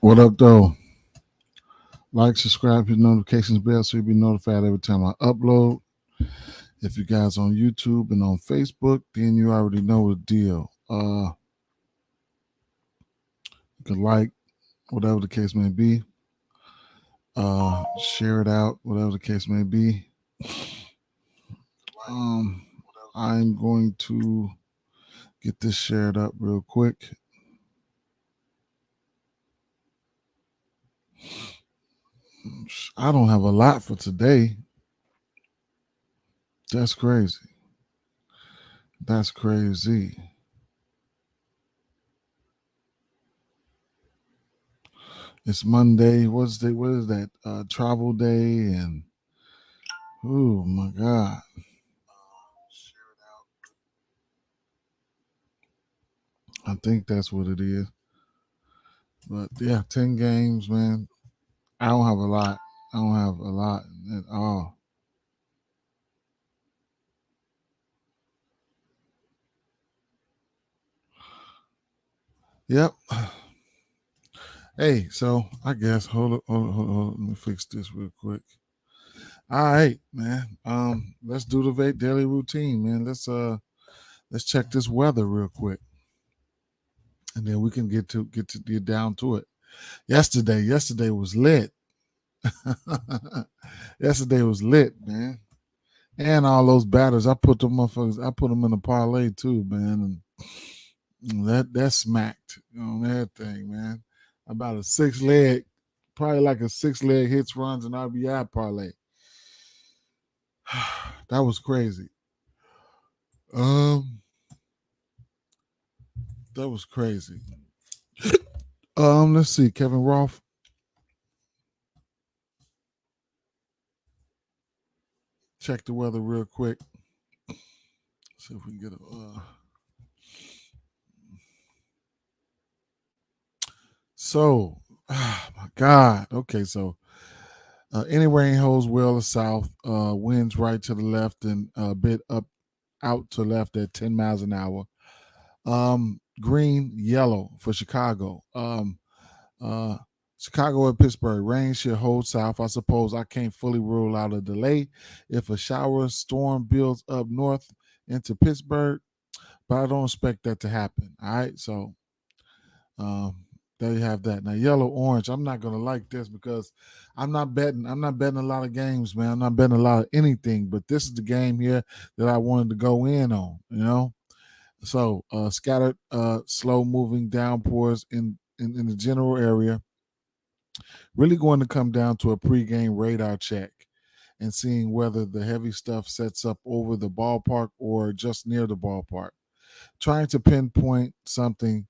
What up, though? Like, subscribe, hit notifications bell so you'll be notified every time I upload. If you guys on YouTube and on Facebook, then you already know the deal. You can like, whatever the case may be. Share it out, whatever the case may be. Um, I'm going to get this shared up real quick. I don't have a lot for today. That's crazy. That's crazy. It's Monday. What is that? Travel day and oh my God. I think that's what it is. But yeah, 10 games, man. I don't have a lot. I don't have a lot at all. Yep. Hey, so I guess hold on. Let me fix this real quick. All right, man. Let's do the daily routine, man. Let's check this weather real quick. And then we can get down to it. Yesterday was lit. Yesterday was lit, man. And all those batters, I put them in a parlay too, man. And that smacked on that thing, man. About a 6 leg, probably like a 6 leg hits, runs, and RBI parlay. That was crazy. Um, that was crazy. Let's see, Kevin Rolfe. Check the weather real quick. See if we can get a. So, oh my God. Okay, so any rain holds well to south. Winds right to the left and a bit up out to left at 10 miles an hour. Green, yellow for Chicago. Uh, Chicago and Pittsburgh. Rain should hold south. I suppose I can't fully rule out a delay if a shower storm builds up north into Pittsburgh, but I don't expect that to happen. All right, so um, there you have that. Now, yellow, orange. I'm not gonna like this because I'm not betting. I'm not betting a lot of games, man. I'm not betting a lot of anything. But this is the game here that I wanted to go in on. So scattered, slow moving downpours in the general area. Really going to come down to a pregame radar check and seeing whether the heavy stuff sets up over the ballpark or just near the ballpark. Trying to pinpoint something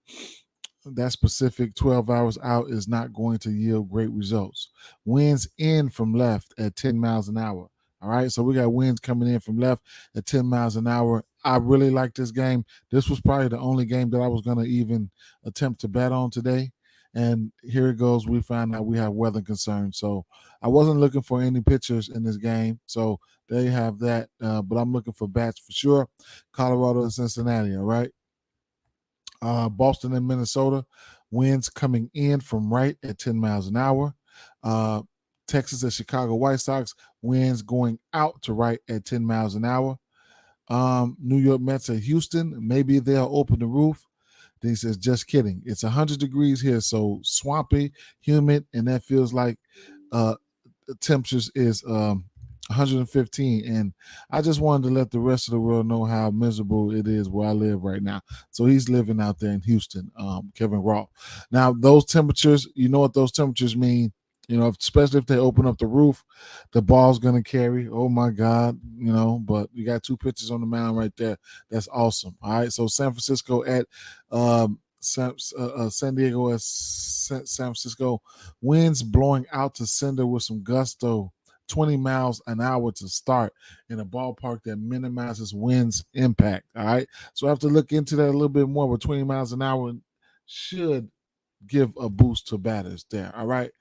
that specific 12 hours out is not going to yield great results. Winds in from left at 10 miles an hour. All right, so we got winds coming in from left at 10 miles an hour. I really like this game. This was probably the only game that I was going to even attempt to bet on today. And here it goes. We find out we have weather concerns. So I wasn't looking for any pitchers in this game. So there you have that. But I'm looking for bats for sure. Colorado and Cincinnati. All right. Boston and Minnesota, winds coming in from right at 10 miles an hour. Texas and Chicago White Sox, winds going out to right at 10 miles an hour. New York Mets at Houston, maybe they'll open the roof. Then he says, just kidding. It's 100 degrees here, so swampy, humid, and that feels like temperatures is 115. And I just wanted to let the rest of the world know how miserable it is where I live right now. So he's living out there in Houston, Kevin Rolfe. Now, those temperatures, you know what those temperatures mean. Especially if they open up the roof, the ball's going to carry. Oh, my God, but you got two pitchers on the mound right there. That's awesome. All right, so San Francisco at San Diego at San Francisco. Winds blowing out to center with some gusto. 20 miles an hour to start in a ballpark that minimizes wind's impact. All right. So I have to look into that a little bit more, but 20 miles an hour should give a boost to batters there. All right.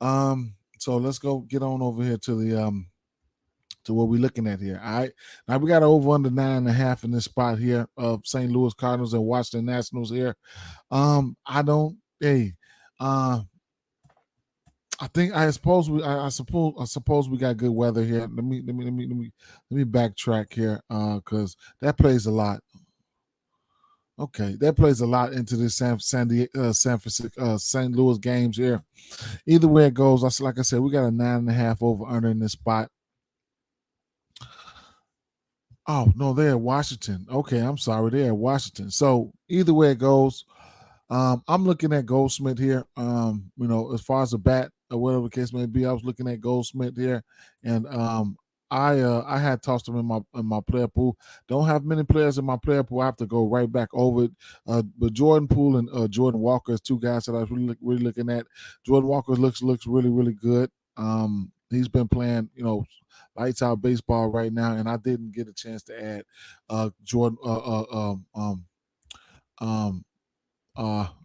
So let's go get on over here to the to what we're looking at here. All right. Now we got over under 9.5 in this spot here of St. Louis Cardinals and Washington Nationals here. I don't I suppose we got good weather here. Let me backtrack here, because that plays a lot. Okay, that plays a lot into this San Francisco, St. Louis games here. Either way it goes, like I said, we got a 9.5 over under in this spot. Oh no, they're at Washington. Okay, I'm sorry, they're at Washington. So either way it goes, I'm looking at Goldsmith here. As far as the bat or whatever the case may be, I was looking at Goldsmith here, and I had tossed him in my player pool. Don't have many players in my player pool. I have to go right back over it. But Jordan Poole and Jordan Walker is two guys that I was really looking at. Jordan Walker looks really good. He's been playing, lights out baseball right now, and I didn't get a chance to add Jordan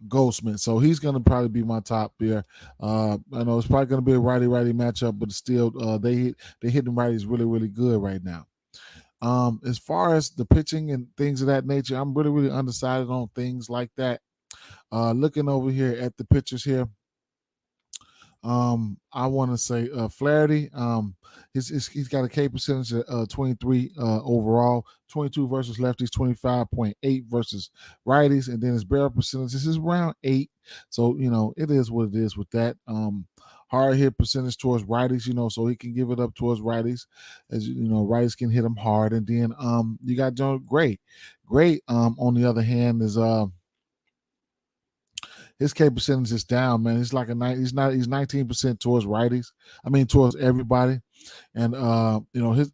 Goldsmith. So he's going to probably be my top there. I know it's probably going to be a righty matchup, but still, they hitting righties really good right now. As far as the pitching and things of that nature, I'm really undecided on things like that. Looking over here at the pitchers here, I want to say Flaherty. He's got a K percentage of 23 overall, 22 versus lefties, 25.8 versus righties, and then his barrel percentage is around 8. So it is what it is with that. Hard hit percentage towards righties, so he can give it up towards righties, as righties can hit him hard. And then you got John Gray. On the other hand, is his K percentage is down, man. He's like he's 19% towards righties. I mean towards everybody. And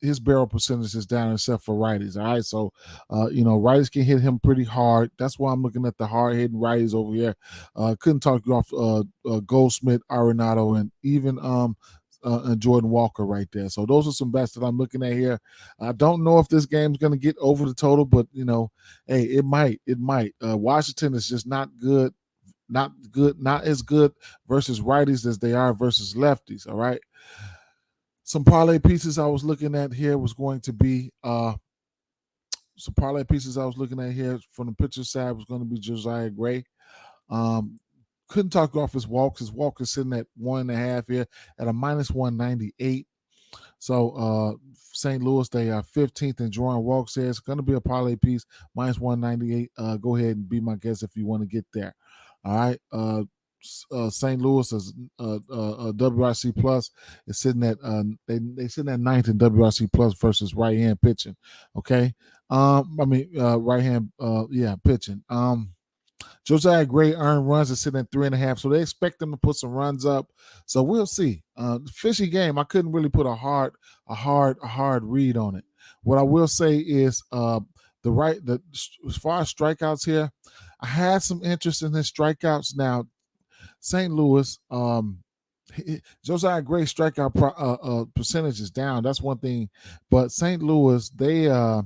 his barrel percentage is down except for righties. All right. So righties can hit him pretty hard. That's why I'm looking at the hard hitting righties over here. Couldn't talk you off Goldsmith, Arenado, and even and Jordan Walker right there. So those are some bets that I'm looking at here. I don't know if this game's going to get over the total, but hey, it might. Washington is just not good. Not as good versus righties as they are versus lefties. All right. Some parlay pieces I was looking at here was going to be some parlay pieces I was looking at here from the pitcher side was going to be Josiah Gray. Couldn't talk off his walks. His walk is sitting at 1.5 here at a -198. So St. Louis, they are 15th in drawing walks here. It's going to be a parlay piece, -198. Go ahead and be my guest if you want to get there. All right. St. Louis is WRC plus is sitting at they sitting at 9th in WRC plus versus right hand pitching. Okay. Right hand pitching. Josiah Gray earned runs is sitting at 3.5, so they expect them to put some runs up. So we'll see. Fishy game. I couldn't really put a hard read on it. What I will say is as far as strikeouts here, I had some interest in his strikeouts. Now, St. Louis, Josiah Gray's strikeout percentage is down. That's one thing, but St. Louis, they're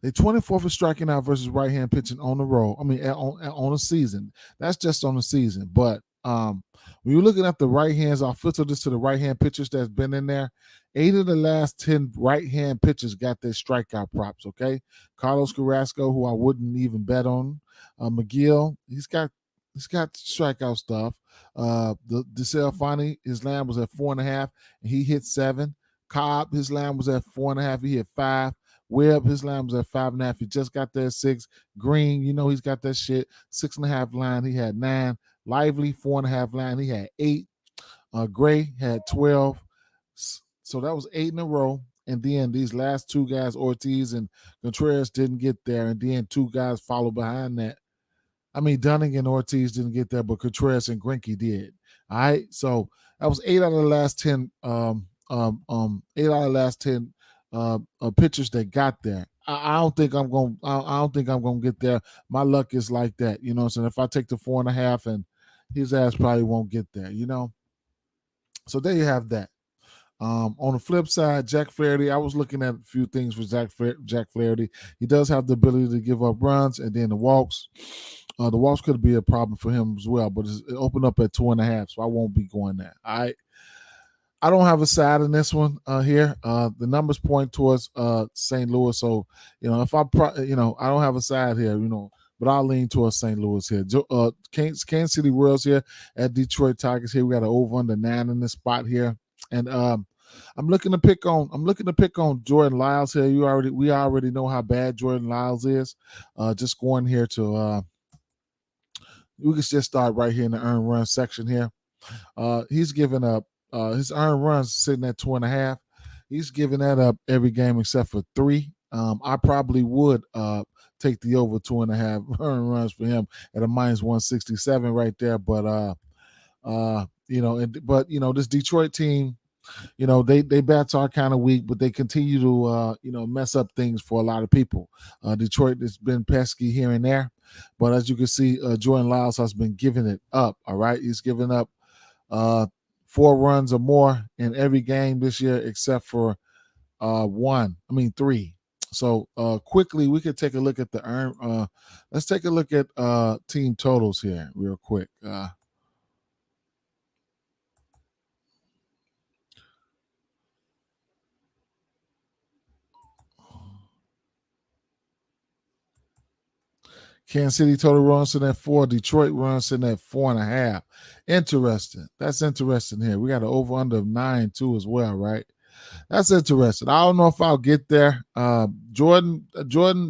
24th in striking out versus right hand pitching on the roll. I mean, on a season. That's just on the season. But when you're looking at the right hands, I'll filter this to the right hand pitchers that's been in there. 8 of the last 10 right hand pitchers got their strikeout props. Okay, Carlos Carrasco, who I wouldn't even bet on. McGill, he's got strikeout stuff. The DeSalfani, his line was at 4.5, and he hit 7. Cobb, his line was at 4.5, he hit 5. Webb, his line was at 5.5. He just got there at 6. Green, he's got that shit. 6.5 line, he had 9. Lively, 4.5 line, he had 8. Gray had 12. So that was 8 in a row. And then these last two guys, Ortiz and Contreras, didn't get there. And then two guys followed behind that. I mean, Dunning and Ortiz didn't get there, but Contreras and Greinke did. All right. So that was 8 out of the last 10. 8 out of the last 10 pitchers that got there. I don't think I'm gonna get there. My luck is like that, So if I take the 4.5, and his ass probably won't get there, So there you have that. On the flip side, Jack Flaherty, I was looking at a few things with Jack Flaherty. He does have the ability to give up runs, and then the walks. The walks could be a problem for him as well, but it opened up at 2.5, so I won't be going there. All right. I don't have a side in this one here. The numbers point towards St. Louis, so if I don't have a side here. but I'll lean towards St. Louis here. Kansas City Royals here at Detroit Tigers here. We got an over under 9 in this spot here, and I'm looking to pick on Jordan Lyles here. We already know how bad Jordan Lyles is. Just going here to we can just start right here in the earned run section here. He's given up his earned runs sitting at 2.5. He's giving that up every game except for 3. I probably would take the over 2.5 earned runs for him at a minus 167 right there. But this Detroit team, they bats are kind of weak, but they continue to mess up things for a lot of people. Detroit has been pesky here and there, but as you can see, Jordan Lyles has been giving it up. All right, he's given up 4 runs or more in every game this year, except for 3. So quickly, we could take a look at the earn. Let's take a look at team totals here, real quick. Kansas City total runs in at 4. Detroit runs in at 4.5. Interesting. That's interesting here. We got an over under of 9 too as well, right? That's interesting. I don't know if I'll get there. Jordan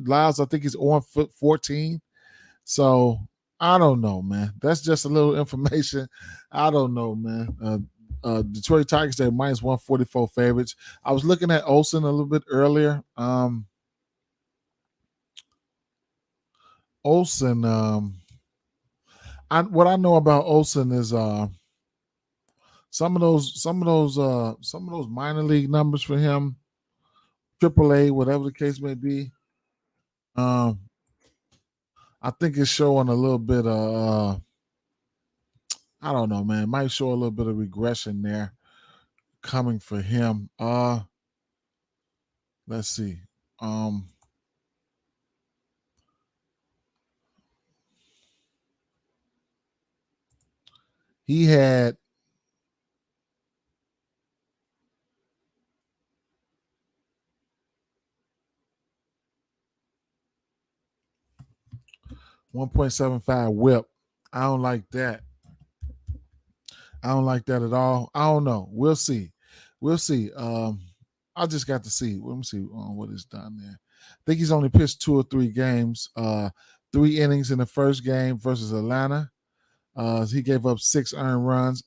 Lyles, I think he's on foot 14. So I don't know, man. That's just a little information. I don't know, man. Detroit Tigers, they're minus 144 favorites. I was looking at Olsen a little bit earlier. Olsen, what I know about Olsen is some of those minor league numbers for him, AAA, whatever the case may be. I think it's showing a little bit of I don't know, man. It might show a little bit of regression there coming for him. Let's see. He had 1.75 whip. I don't like that. I don't like that at all. I don't know. We'll see. We'll see. I just got to see. Let me see what is done there. I think he's only pitched 2 or 3 games. 3 innings in the first game versus Atlanta. He gave up 6 earned runs.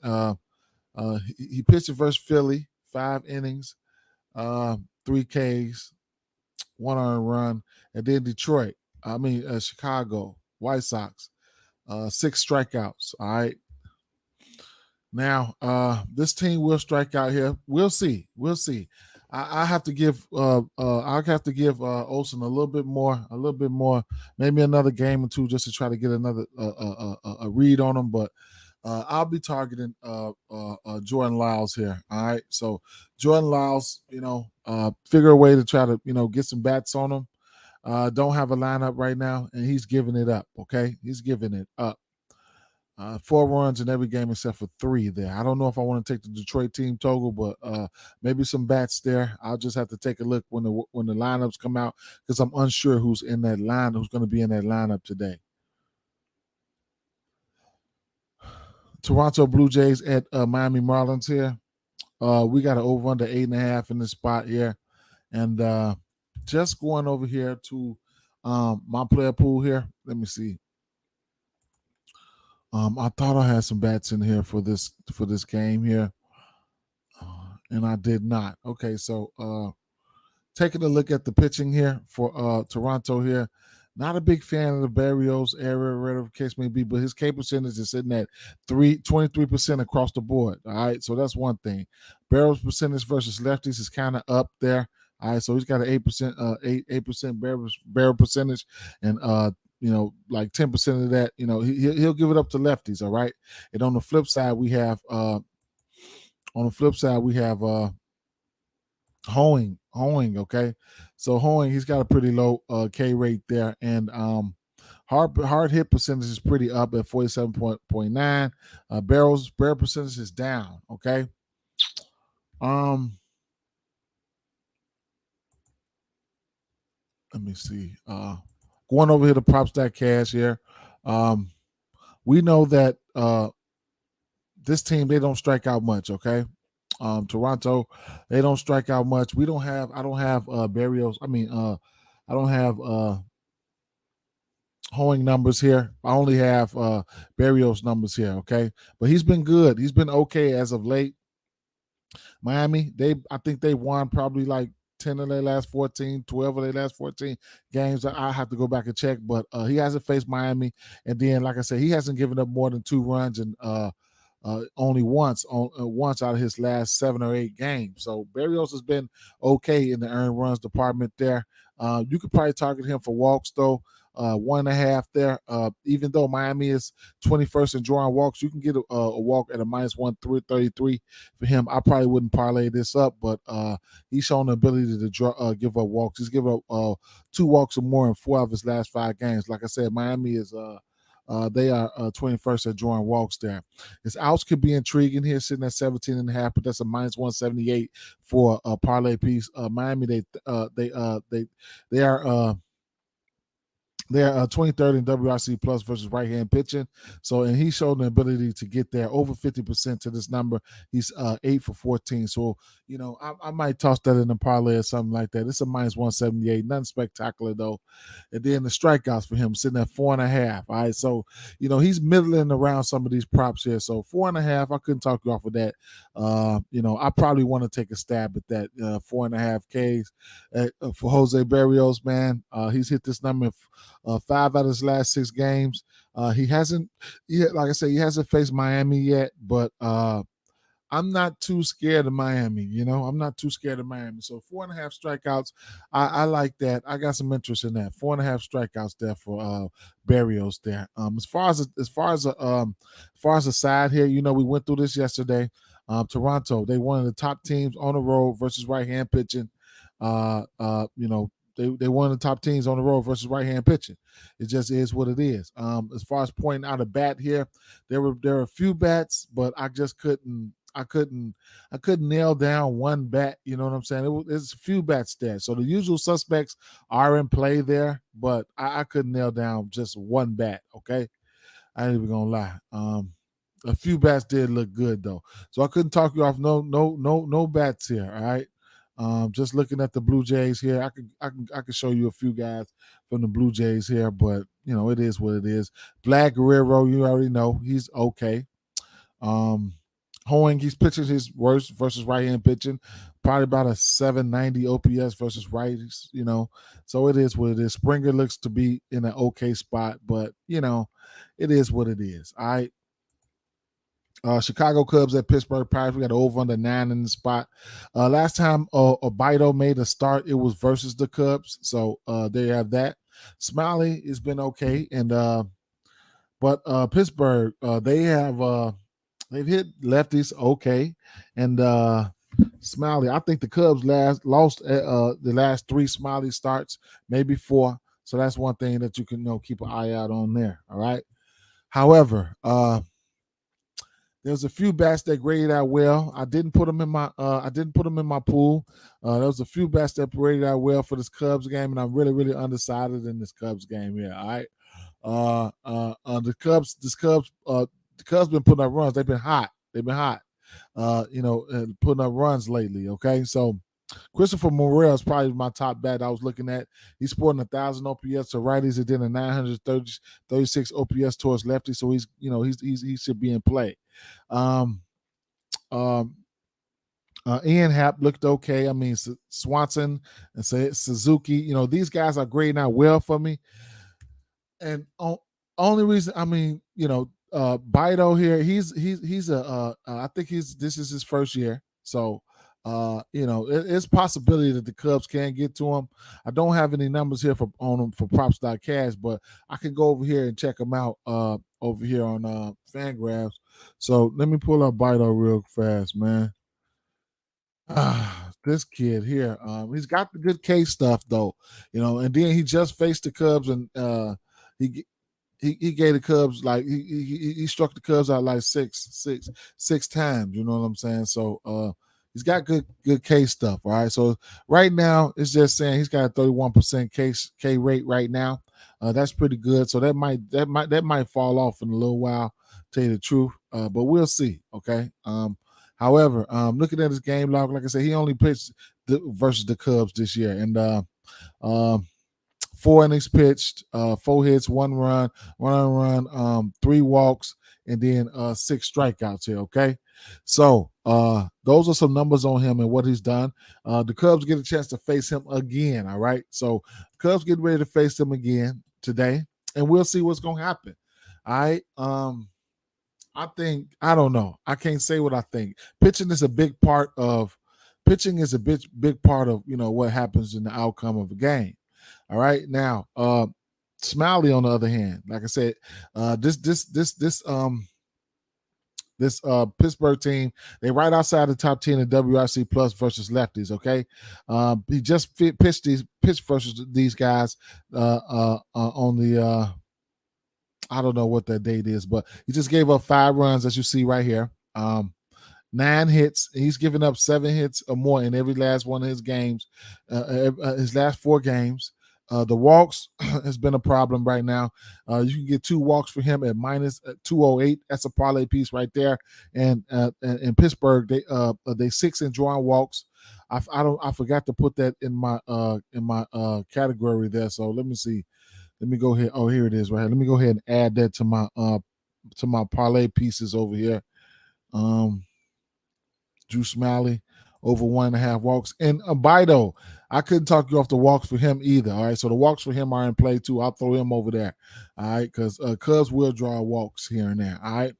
He pitched versus Philly, 5 innings, 3 Ks, 1 earned run, and then Chicago White Sox, 6 strikeouts. All right. Now, this team will strike out here. We'll see. We'll see. I have to give Olsen a little bit more, maybe another game or 2 just to try to get another a read on him. But I'll be targeting Jordan Lyles here. All right. So Jordan Lyles, figure a way to try to get some bats on him. Don't have a lineup right now, and he's giving it up. Okay, he's giving it up. 4 runs in every game except for 3 there. I don't know if I want to take the Detroit team total, but maybe some bats there. I'll just have to take a look when the lineups come out because I'm unsure who's in that line, who's going to be in that lineup today. Toronto Blue Jays at Miami Marlins here. We got an over under 8.5 in this spot here, and just going over here to my player pool here. Let me see. I thought I had some bats in here for this game here, and I did not. Okay, so taking a look at the pitching here for Toronto here. Not a big fan of the Barrios area, whatever the case may be, but his K percentage is sitting at 23% across the board. All right, so that's one thing. Barrios percentage versus lefties is kind of up there. All right, so he's got an 8% 8% barrel percentage, and like 10% of that, he'll give it up to lefties. All right, and on the flip side, we have Hoeing, okay. So Hoeing, he's got a pretty low K rate there, and hard hit percentage is pretty up at 47.9. Barrel percentage is down, okay. Let me see. Going over here to Prop Stack Cash here. We know that this team, they don't strike out much, okay? Toronto, they don't strike out much. I don't have Barrios. I don't have Hoeing numbers here. I only have Barrios numbers here, okay? But he's been good. He's been okay as of late. Miami, I think they won probably like 10 of their last 14, 12 of their last 14 games. I have to go back and check, but he hasn't faced Miami. And then, like I said, he hasn't given up more than 2 runs and only once out of his last 7 or 8 games. So Barrios has been okay in the earned runs department there. You could probably target him for walks though. 1.5 there. Even though Miami is 21st in drawing walks, you can get a walk at a minus 133 for him. I probably wouldn't parlay this up, but he's shown the ability to give up walks. He's given up 2 walks or more in 4 of his last 5 games. Like I said, Miami is they are 21st at drawing walks there. His outs could be intriguing here, sitting at 17.5, but that's a minus 178 for a parlay piece. Miami, they are. They're 23rd in WRC plus versus right hand pitching. So, and he showed the ability to get there over 50% to this number. He's 8 for 14. So, I might toss that in a parlay or something like that. It's a minus 178. Nothing spectacular though. And then the strikeouts for him sitting at 4.5. All right. So, he's middling around some of these props here. So 4.5, I couldn't talk you off of that. I probably want to take a stab at that 4.5 Ks for Jose Barrios, man. He's hit this number 5 out of his last 6 games. He hasn't, like I said, he hasn't faced Miami yet, but I'm not too scared of Miami. I'm not too scared of Miami. So 4.5 strikeouts, I like that. I got some interest in that. 4.5 strikeouts there for Barrios there. As far as the side here, we went through this yesterday. Toronto, they one of the top teams on the road versus right hand pitching. They one of the top teams on the road versus right hand pitching. It just is what it is. As far as pointing out a bat here, there are a few bats, but I just couldn't nail down one bat. You know what I'm saying? There's a few bats there, so the usual suspects are in play there, but I couldn't nail down just one bat. Okay, I ain't even gonna lie. A few bats did look good though, so I couldn't talk you off. No bats here. All right. Just looking at the Blue Jays here, I could show you a few guys from the Blue Jays here, but it is what it is. Vlad Guerrero, you already know he's okay. Hoeing, he's pitching his worst versus right hand pitching, probably about a 790 OPS versus righties. So it is what it is. Springer looks to be in an okay spot, but it is what it is. All right. Chicago Cubs at Pittsburgh Pirates. We got over under 9 in the spot. Last time Obito made a start, it was versus the Cubs. So they have that. Smiley has been okay, and but Pittsburgh they've hit lefties okay, and Smiley. I think the Cubs lost the last 3 Smiley starts, maybe 4. So that's one thing that you can keep an eye out on there. All right. However, there's a few bats that graded out well. I didn't put them in my pool. There was a few bats that graded out well for this Cubs game, and I'm really, really undecided in this Cubs game here. All right. The Cubs been putting up runs. They've been hot. And putting up runs lately. Okay, so Christopher Morel is probably my top bat I was looking at. He's sporting 1,000 OPS to righties and then a 936 OPS towards lefties. So he should be in play. Ian Happ looked okay. I mean, Swanson and Suzuki, these guys are grading out well for me. And only reason, Bido here, he's I think this is his first year. So, it's possibility that the Cubs can get to him. I don't have any numbers here on him for props.cash, but I can go over here and check them out over here on Fangraphs. So let me pull up Bido real fast, man. This kid here, he's got the good K stuff though, and then he just faced the Cubs and he gave the Cubs like he struck the Cubs out like six times. You know what I'm saying? So he's got good K stuff. All right. So right now it's just saying he's got a 31% K rate right now. That's pretty good. So that might fall off in a little while. Tell you the truth, but we'll see. Okay. However, looking at his game log, like I said, he only pitched versus the Cubs this year, and um, 4 innings pitched, 4 hits, 1 run, 1 run, 3 walks, and then 6 strikeouts here. Okay, so those are some numbers on him and what he's done. The Cubs get a chance to face him again. All right, so Cubs get ready to face him again today, and we'll see what's going to happen. All right. I think I don't know. I can't say what I think. Pitching is a big part of big part of what happens in the outcome of a game. All right. Now, Smiley on the other hand, like I said, this Pittsburgh team, they right outside the top 10 in WRC plus versus lefties. Okay, he just pitched versus these guys on the I don't know what that date is, but he just gave up 5 runs, as you see right here. 9 hits. He's given up 7 hits or more in every last one of his games, his last 4 games. The walks has been a problem right now. You can get 2 walks for him at minus 208. That's a parlay piece right there. And in Pittsburgh, they 6 in drawing walks. I forgot to put that in my category there. So let me see. Let me go ahead. Oh, here it is right here. Let me go ahead and add that to my parlay pieces over here. Drew Smiley over 1.5 walks. And Bido, I couldn't talk you off the walks for him either. All right. So the walks for him are in play too. I'll throw him over there. All right. Because Cubs will draw walks here and there. All right.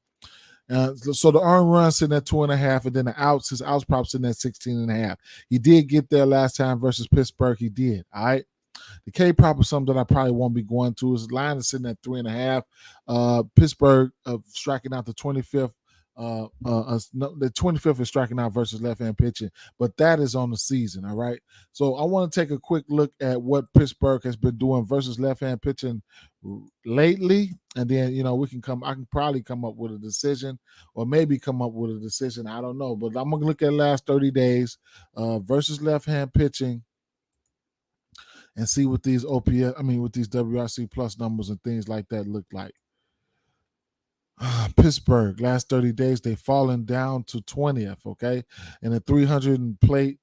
So the earned run sitting at 2.5, and then his outs prop sitting at 16.5. He did get there last time versus Pittsburgh. He did. All right. The K prop is something that I probably won't be going to. His line is sitting at 3.5. Pittsburgh striking out the 25th. The 25th is striking out versus left-hand pitching, but that is on the season. All right. So I want to take a quick look at what Pittsburgh has been doing versus left-hand pitching lately, and then I can probably come up with a decision, or maybe come up with a decision. I don't know, but I'm gonna look at the last 30 days versus left-hand pitching, and see what these with these WRC plus numbers and things like that look like. Pittsburgh, last 30 days, they've fallen down to 20th, okay? And a 315 plate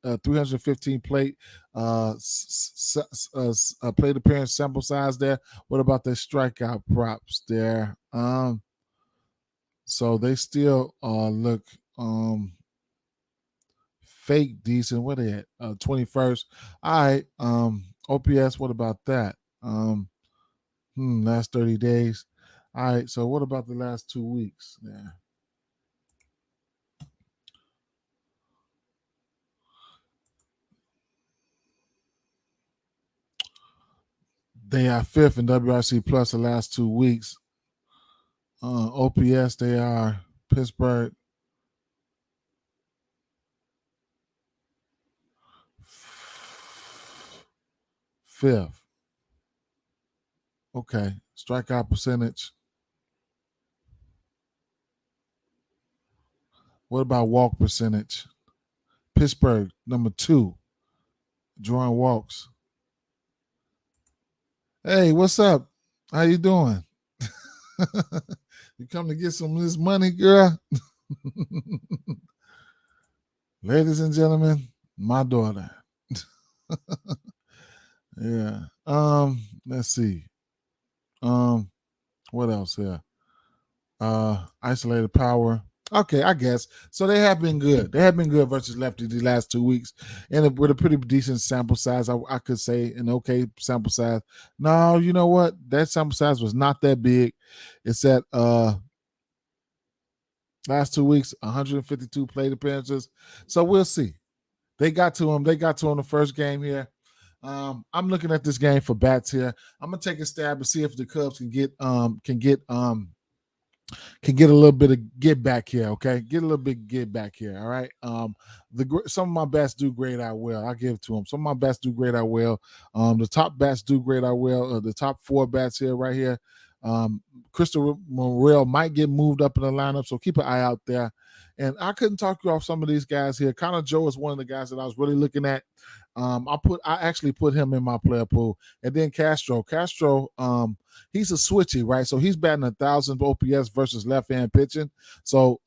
plate appearance sample size there. What about their strikeout props there? So they still look fake decent. What are they at? 21st. All right. OPS, what about that? Last 30 days. All right, so what about the last 2 weeks? Yeah. They are 5th in WRC plus the last 2 weeks. OPS, they are Pittsburgh 5th. Okay, strikeout percentage. What about walk percentage? Pittsburgh, number 2, drawing walks. Hey, what's up? How you doing? You come to get some of this money, girl? Ladies and gentlemen, my daughter. Yeah. Let's see. What else here? Isolated power. Okay, I guess. So they have been good. They have been good versus lefty the last 2 weeks. And with a pretty decent sample size, I could say an okay sample size. No, you know what? That sample size was not that big. It's at last 2 weeks, 152 plate appearances. So we'll see. They got to him. They got to him the first game here. I'm looking at this game for bats here. I'm gonna take a stab and see if the Cubs can get a little bit of get back here. Okay, get a little bit of get back here. All right. Some of my bats do great out well. I give it to them. Some of my bats do great out well. The top bats do great out well. The top 4 bats here, right here. Christopher Morel might get moved up in the lineup, so keep an eye out there. And I couldn't talk you off some of these guys here. Connor Joe is one of the guys that I was really looking at. I actually put him in my player pool, and then Castro. He's a switchy, right? So he's batting 1,000 OPS versus left hand pitching. So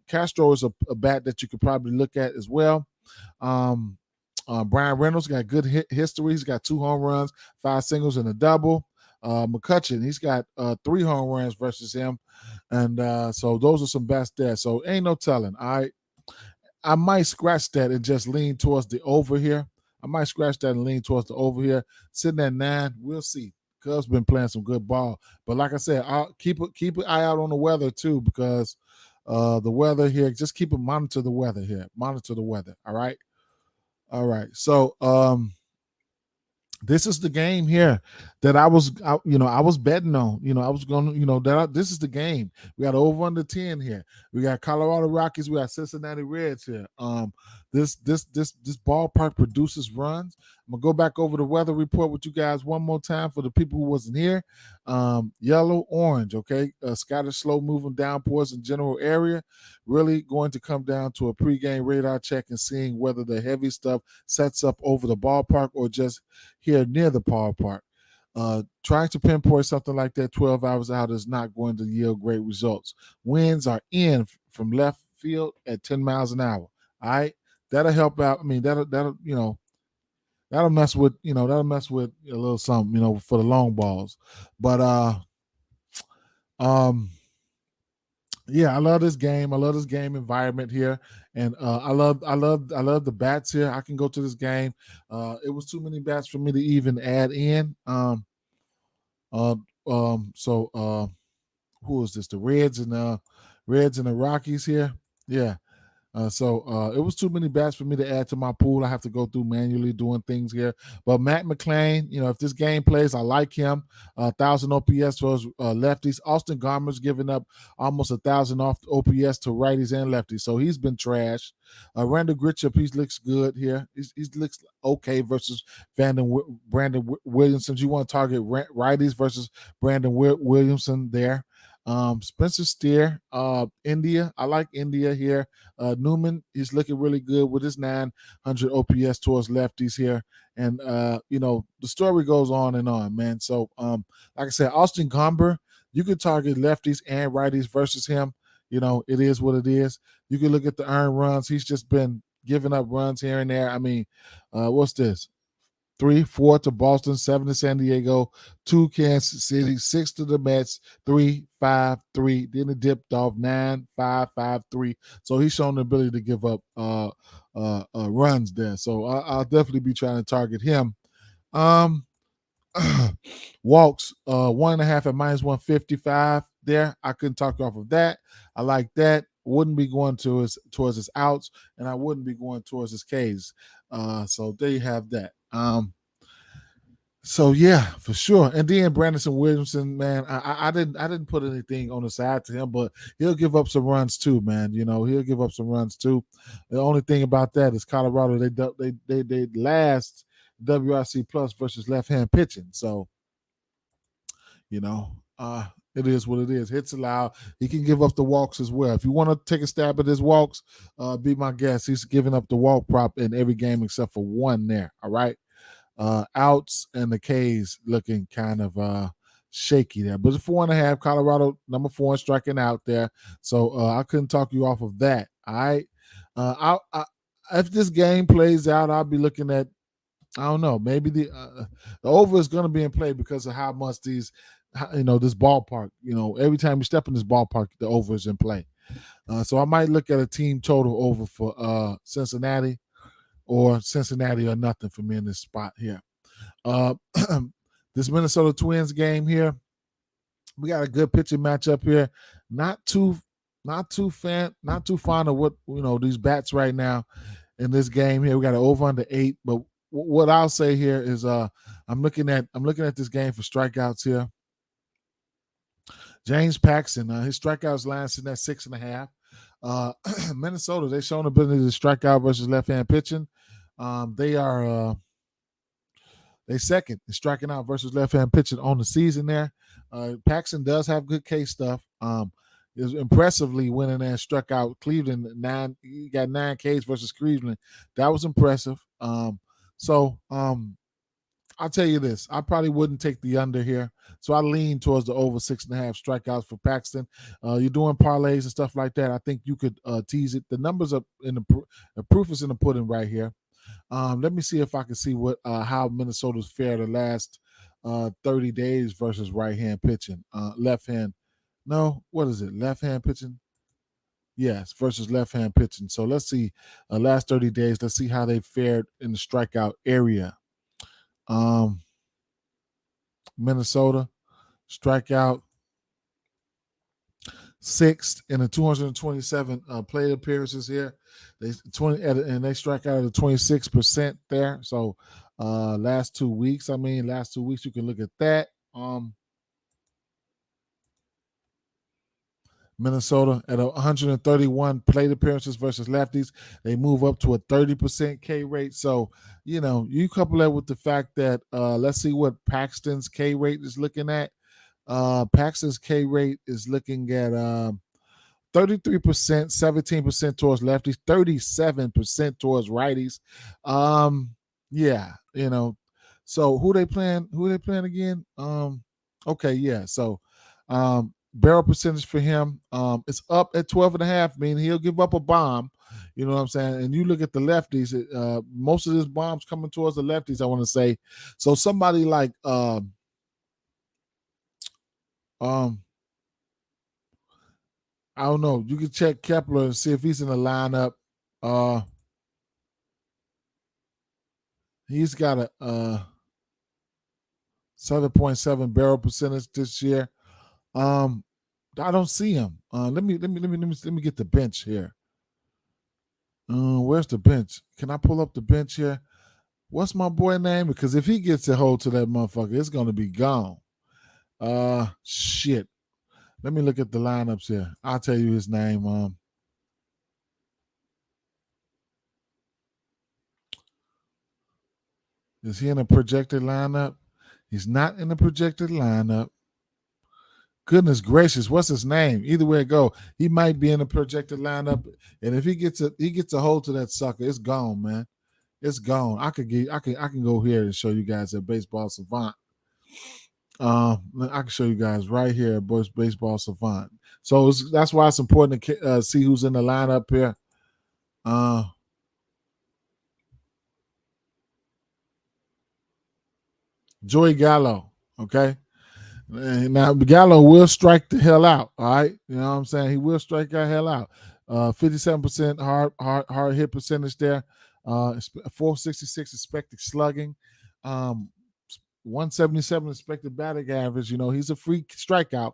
Castro is a bat that you could probably look at as well. Um, Brian Reynolds got good history. He's got 2 home runs, 5 singles, and a double. McCutcheon, he's got 3 home runs versus him, and so those are some bats there. So ain't no telling. I might scratch that and just lean towards the over here. I might scratch that and lean towards the over here. Sitting at 9, we'll see. Cubs been playing some good ball, but like I said, I'll keep an eye out on the weather too, because the weather here. Just monitor the weather here. Monitor the weather. All right. All right. So this is the game here that I was betting on. I was going to, this is the game. We got over under 10 here. We got Colorado Rockies. We got Cincinnati Reds here. This ballpark produces runs. I'm gonna go back over the weather report with you guys one more time for the people who wasn't here. Yellow, orange, okay. Scattered slow moving downpours in general area. Really going to come down to a pregame radar check and seeing whether the heavy stuff sets up over the ballpark or just here near the ballpark. Trying to pinpoint something like that 12 hours out is not going to yield great results. Winds are in from left field at 10 miles an hour. All right, that'll help out. I mean, that'll mess with a little something for the long balls. But yeah, I love this game. I love this game environment here, and I love the bats here. I can go to this game. It was too many bats for me to even add in. So who is this? The Reds and the Rockies here. Yeah. So it was too many bats for me to add to my pool. I have to go through manually doing things here. But Matt McClain, if this game plays, I like him. 1,000 OPS for lefties. Austin Garmer's giving up almost 1,000 off OPS to righties and lefties. So he's been trash. Randall Gritchup, he looks good here. He looks okay versus Brandon Williamson. You want to target righties versus Brandon Williamson there. Spencer Steer, India. I like India here. Newman, he's looking really good with his 900 OPS towards lefties here. And, the story goes on and on, man. So, like I said, Austin Gomber, you can target lefties and righties versus him. It is what it is. You can look at the earned runs. He's just been giving up runs here and there. I mean, what's this? 3, 4 to Boston, 7 to San Diego, 2 Kansas City, 6 to the Mets, 3, 5, 3. Then it dipped off 9, 5, 5, 3. So he's shown the ability to give up runs there. So I'll definitely be trying to target him. Walks 1.5 at minus 155 there. I couldn't talk off of that. I like that. Wouldn't be going towards his outs, and I wouldn't be going towards his Ks. So there you have that. So yeah, for sure. And then Brandon Williamson, man, I didn't put anything on the side to him, but he'll give up some runs too, man. He'll give up some runs too. The only thing about that is Colorado, they last WRC plus versus left hand pitching. So, it is what it is. Hits allowed. He can give up the walks as well. If you want to take a stab at his walks, be my guest. He's giving up the walk prop in every game except for one there. All right. Outs and the K's looking kind of shaky there. But it's 4.5. Colorado number 4 in striking out there. So I couldn't talk you off of that. All right. If this game plays out, I'll be looking at, I don't know, maybe the over is going to be in play because of how much this ballpark, every time you step in this ballpark, the over is in play. So I might look at a team total over for Cincinnati or nothing for me in this spot here. This Minnesota Twins game here, we got a good pitching matchup here. Not too fond of what these bats right now in this game here. We got an over under 8, but what I'll say here is I'm looking at this game for strikeouts here. James Paxton, his strikeouts line sitting at 6.5. Minnesota, they've shown ability to strike out versus left-hand pitching. They second in striking out versus left-hand pitching on the season there. Paxton does have good K stuff. Is impressively winning and struck out Cleveland 9. He got 9 Ks versus Cleveland. That was impressive. So I'll tell you this. I probably wouldn't take the under here. So I lean towards the over 6.5 strikeouts for Paxton. You're doing parlays and stuff like that. I think you could tease it. The numbers are in the proof is in the pudding right here. Let me see if I can see what how Minnesota's fared the last 30 days versus right hand pitching. Left hand. No, what is it? Left hand pitching? Yes, versus left hand pitching. So let's see. Last 30 days, let's see how they fared in the strikeout area. Minnesota strikeout sixth in the 227 plate appearances here. They they strike out at 26% there. So last 2 weeks, you can look at that. Minnesota at 131 plate appearances versus lefties, they move up to a 30% K rate. So, you couple that with the fact that let's see what Paxton's K rate is looking at. Paxton's K rate is looking at 33%, 17% towards lefties, 37% towards righties. Yeah, So who they playing? Who they playing again? Okay, yeah. So barrel percentage for him, it's up at 12.5, meaning he'll give up a bomb. You know what I'm saying? And you look at the lefties, most of his bombs coming towards the lefties, I want to say. So somebody like I don't know. You can check Kepler and see if he's in the lineup. He's got a 7.7 barrel percentage this year. I don't see him. Let me get the bench here. Where's the bench? Can I pull up the bench here? What's my boy name? Because if he gets a hold to that motherfucker, it's gonna be gone. Shit. Let me look at the lineups here. I'll tell you his name. Is he in a projected lineup? He's not in the projected lineup. Goodness gracious, what's his name? Either way it go, he might be in the projected lineup. And if he gets a hold to that sucker, it's gone, man. It's gone. I can go here and show you guys at Baseball Savant. I can show you guys right here at Baseball Savant. So that's why it's important to see who's in the lineup here. Joey Gallo, okay? Now Gallo will strike the hell out, all right? You know what I'm saying? He will strike the hell out. 57% hard hit percentage there. 466 expected slugging. 177 expected batting average. He's a freak strikeout.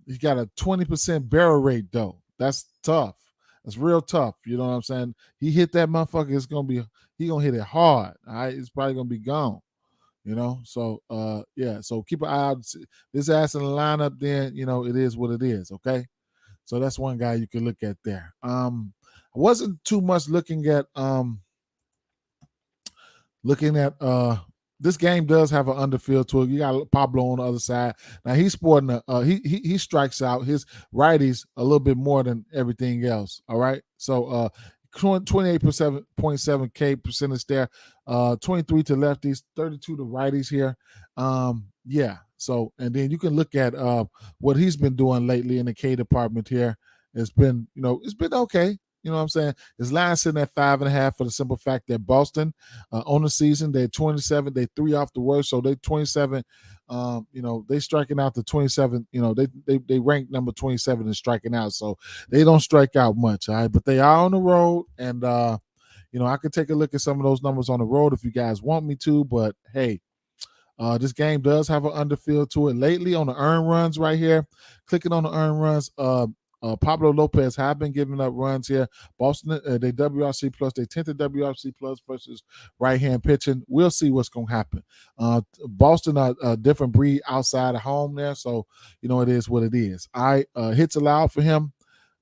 He got a 20% barrel rate though. That's tough. That's real tough. You know what I'm saying? He hit that motherfucker. He gonna hit it hard. All right, it's probably gonna be gone. So yeah. So keep an eye out. This ass in the lineup. Then it is what it is. Okay. So that's one guy you can look at there. I wasn't too much looking at this game does have an underfield to it. You got Pablo on the other side. Now he's sporting he strikes out his righties a little bit more than everything else. All right. So 28.7 K percentage there, 23 to lefties, 32 to righties here. Yeah. So and then you can look at what he's been doing lately in the K department here. It's been okay. You know what I'm saying? His line sitting at 5.5 for the simple fact that Boston on the season, they're 27. They 3 off the worst, so they 27. They striking out the 27. They rank number 27 in striking out, so they don't strike out much. All right, but they are on the road, and I could take a look at some of those numbers on the road if you guys want me to. But hey, this game does have an underfield to it. Lately on the earned runs right here, clicking on the earned runs, Pablo Lopez have been giving up runs here. Boston, they WRC plus, they 10th to WRC plus versus right-hand pitching. We'll see what's going to happen. Boston are a different breed outside of home there, so it is what it is. Hits allowed for him.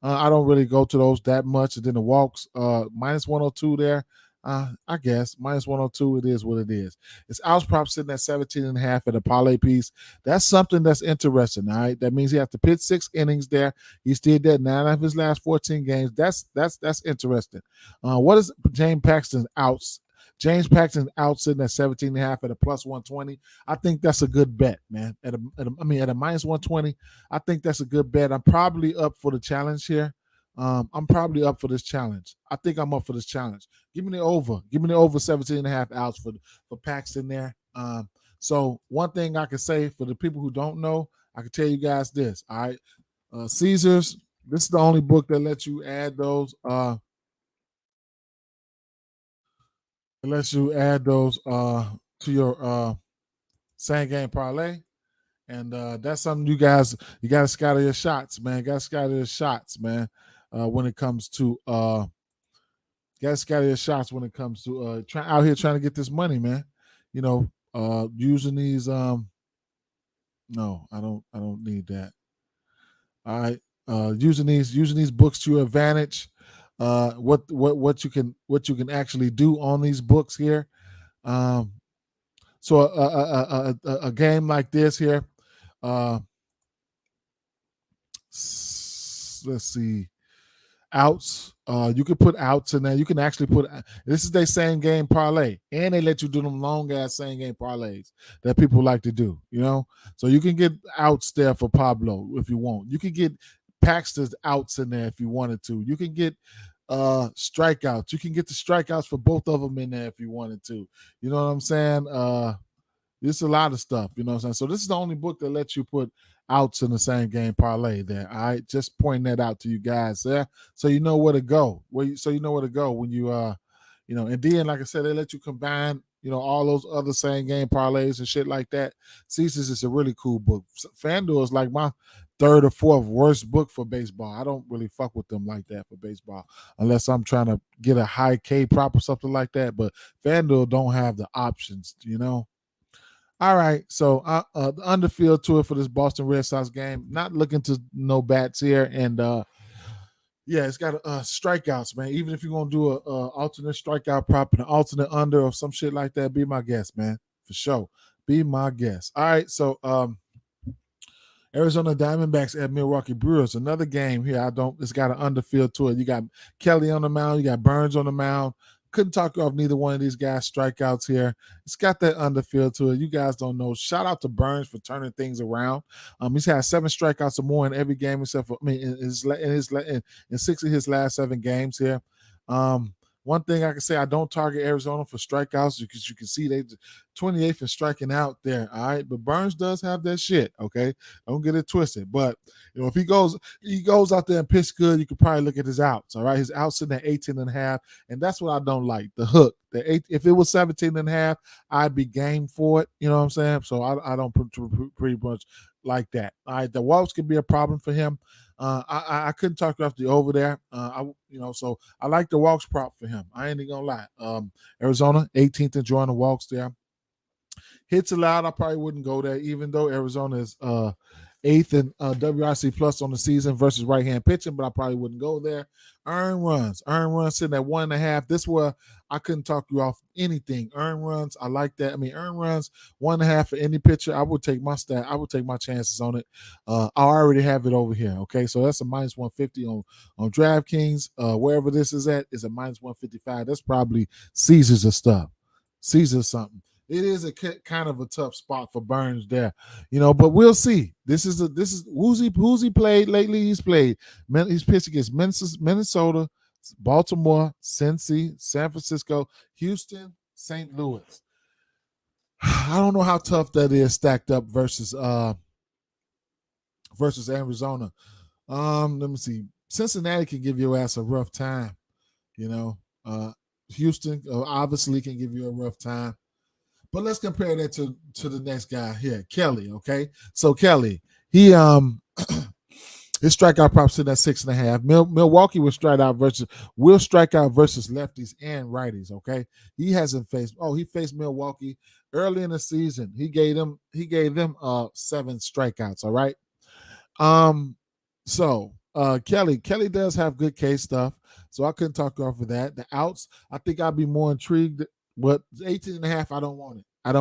I don't really go to those that much. And then the walks, minus 102 there. I guess minus 102, it is what it is. It's outs prop sitting at 17.5 at a parlay piece. That's something that's interesting. All right, that means he has to pitch 6 innings there. He's did that 9 of his last 14 games. That's interesting. What is James Paxton's outs James Paxton out sitting at 17.5 at a plus 120. I think that's a good bet, man. At a minus 120, I think that's a good bet. I'm probably up for the challenge here. I'm probably up for this challenge. I think I'm up for this challenge. Give me the over. Give me the over 17.5 outs for Paxton there. So one thing I can say for the people who don't know, I can tell you guys this. All right, Caesars. This is the only book that lets you add those. It lets you add those to your same game parlay. And that's something you guys got to scatter your shots, man. Got to scatter your shots, man. When it comes to got to scatter your shots when it comes to out here trying to get this money, man. You know, using these no, I don't need that. All right. Using these books to your advantage. What you can actually do on these books here. So a game like this here, let's see, outs. You can put outs in there. You can actually put this is their same game parlay, and they let you do them long ass same game parlays that people like to do. You know, so you can get outs there for Pablo if you want. You can get Paxton's outs in there if you wanted to. You can get strikeouts. You can get the strikeouts for both of them in there if you wanted to. You know what I'm saying? It's a lot of stuff, you know what I'm saying? So this is the only book that lets you put outs in the same game parlay there. All right. Just pointing that out to you guys there. So you know where to go. So you know where to go when you and then like I said, they let you combine, all those other same game parlays and shit like that. Caesars is a really cool book. FanDuel is like my third or fourth worst book for baseball. I don't really fuck with them like that for baseball unless I'm trying to get a high K prop or something like that. But FanDuel don't have the options, All right, so the underfield tour for this Boston Red Sox game. Not looking to no bats here, and it's got strikeouts, man. Even if you're gonna do a alternate strikeout prop and an alternate under or some shit like that, be my guest, man, for sure. Be my guest. All right, so Arizona Diamondbacks at Milwaukee Brewers. Another game here. It's got an underfield to it. You got Kelly on the mound. You got Burns on the mound. Couldn't talk off neither one of these guys' strikeouts here. It's got that underfield to it. You guys don't know. Shout out to Burns for turning things around. He's had 7 strikeouts or more in every game except for in 6 of his last 7 games here. One thing I can say, I don't target Arizona for strikeouts because you can see they 28th in striking out there. All right, but Burns does have that shit. Okay, don't get it twisted. But if he goes out there and pitch good, you could probably look at his outs. All right, his outs sitting at 18.5, and that's what I don't like. The hook. If it was 17.5, I'd be game for it. You know what I'm saying? So I don't pretty much like that. All right, the walks could be a problem for him. I couldn't talk you off the over there. So I like the walks prop for him. I ain't even gonna lie. Arizona 18th enjoying the walks there. Hits allowed, I probably wouldn't go there, even though Arizona is 8th in WRC plus on the season versus right-hand pitching, but I probably wouldn't go there. Earned runs sitting at 1.5. This where I couldn't talk you off anything. Earned runs, I like that. I mean, earned runs 1.5 for any pitcher. I would take my chances on it. I already have it over here. Okay, so that's a minus 150 on DraftKings. Wherever this is at is a minus 155. That's probably Caesars or stuff. Caesars something. It is a kind of a tough spot for Burns there, but we'll see. This is who's he played lately. He's pitched against Minnesota, Baltimore, Cincy, San Francisco, Houston, St. Louis. I don't know how tough that is stacked up versus Arizona. Let me see. Cincinnati can give your ass a rough time, Houston obviously can give you a rough time. But let's compare that to the next guy here, Kelly. Okay, so Kelly, he his strikeout prop sitting at 6.5. Milwaukee will strike out versus lefties and righties. Okay, he faced Milwaukee early in the season. He gave them 7 strikeouts. All right. So Kelly does have good case stuff, so I couldn't talk off of that. The outs, I think I'd be more intrigued. But 18.5, I don't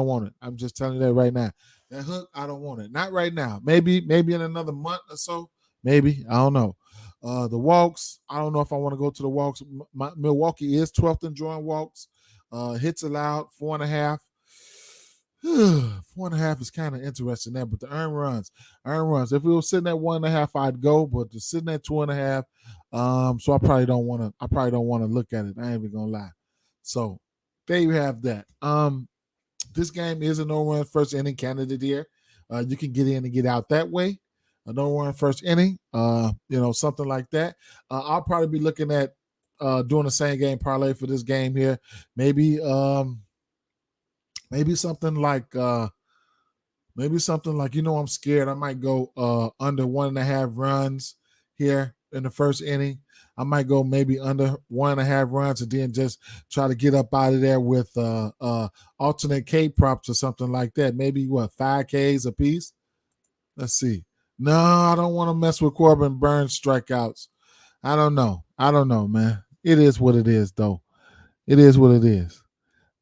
want it. I'm just telling you that right now. That hook, I don't want it. Not right now. Maybe in another month or so. Maybe. I don't know. The walks, I don't know if I want to go to the walks. Milwaukee is 12th in drawing walks. Hits allowed 4.5. 4.5 is kind of interesting there, but the earn runs. If we were sitting at 1.5, I'd go, but to sitting at 2.5, so I probably don't want to. I probably don't want to look at it. I ain't even gonna lie. So there you have that. This game is a no run first inning candidate here. You can get in and get out that way. A no run first inning, something like that. I'll probably be looking at doing the same game parlay for this game here. Maybe maybe something like I'm scared. I might go under 1.5 runs here in the first inning. I might go maybe under 1.5 runs and then just try to get up out of there with alternate K props or something like that. Maybe 5 Ks a piece. Let's see. No, I don't want to mess with Corbin Burns strikeouts. I don't know, man. It is what it is, though. It is what it is.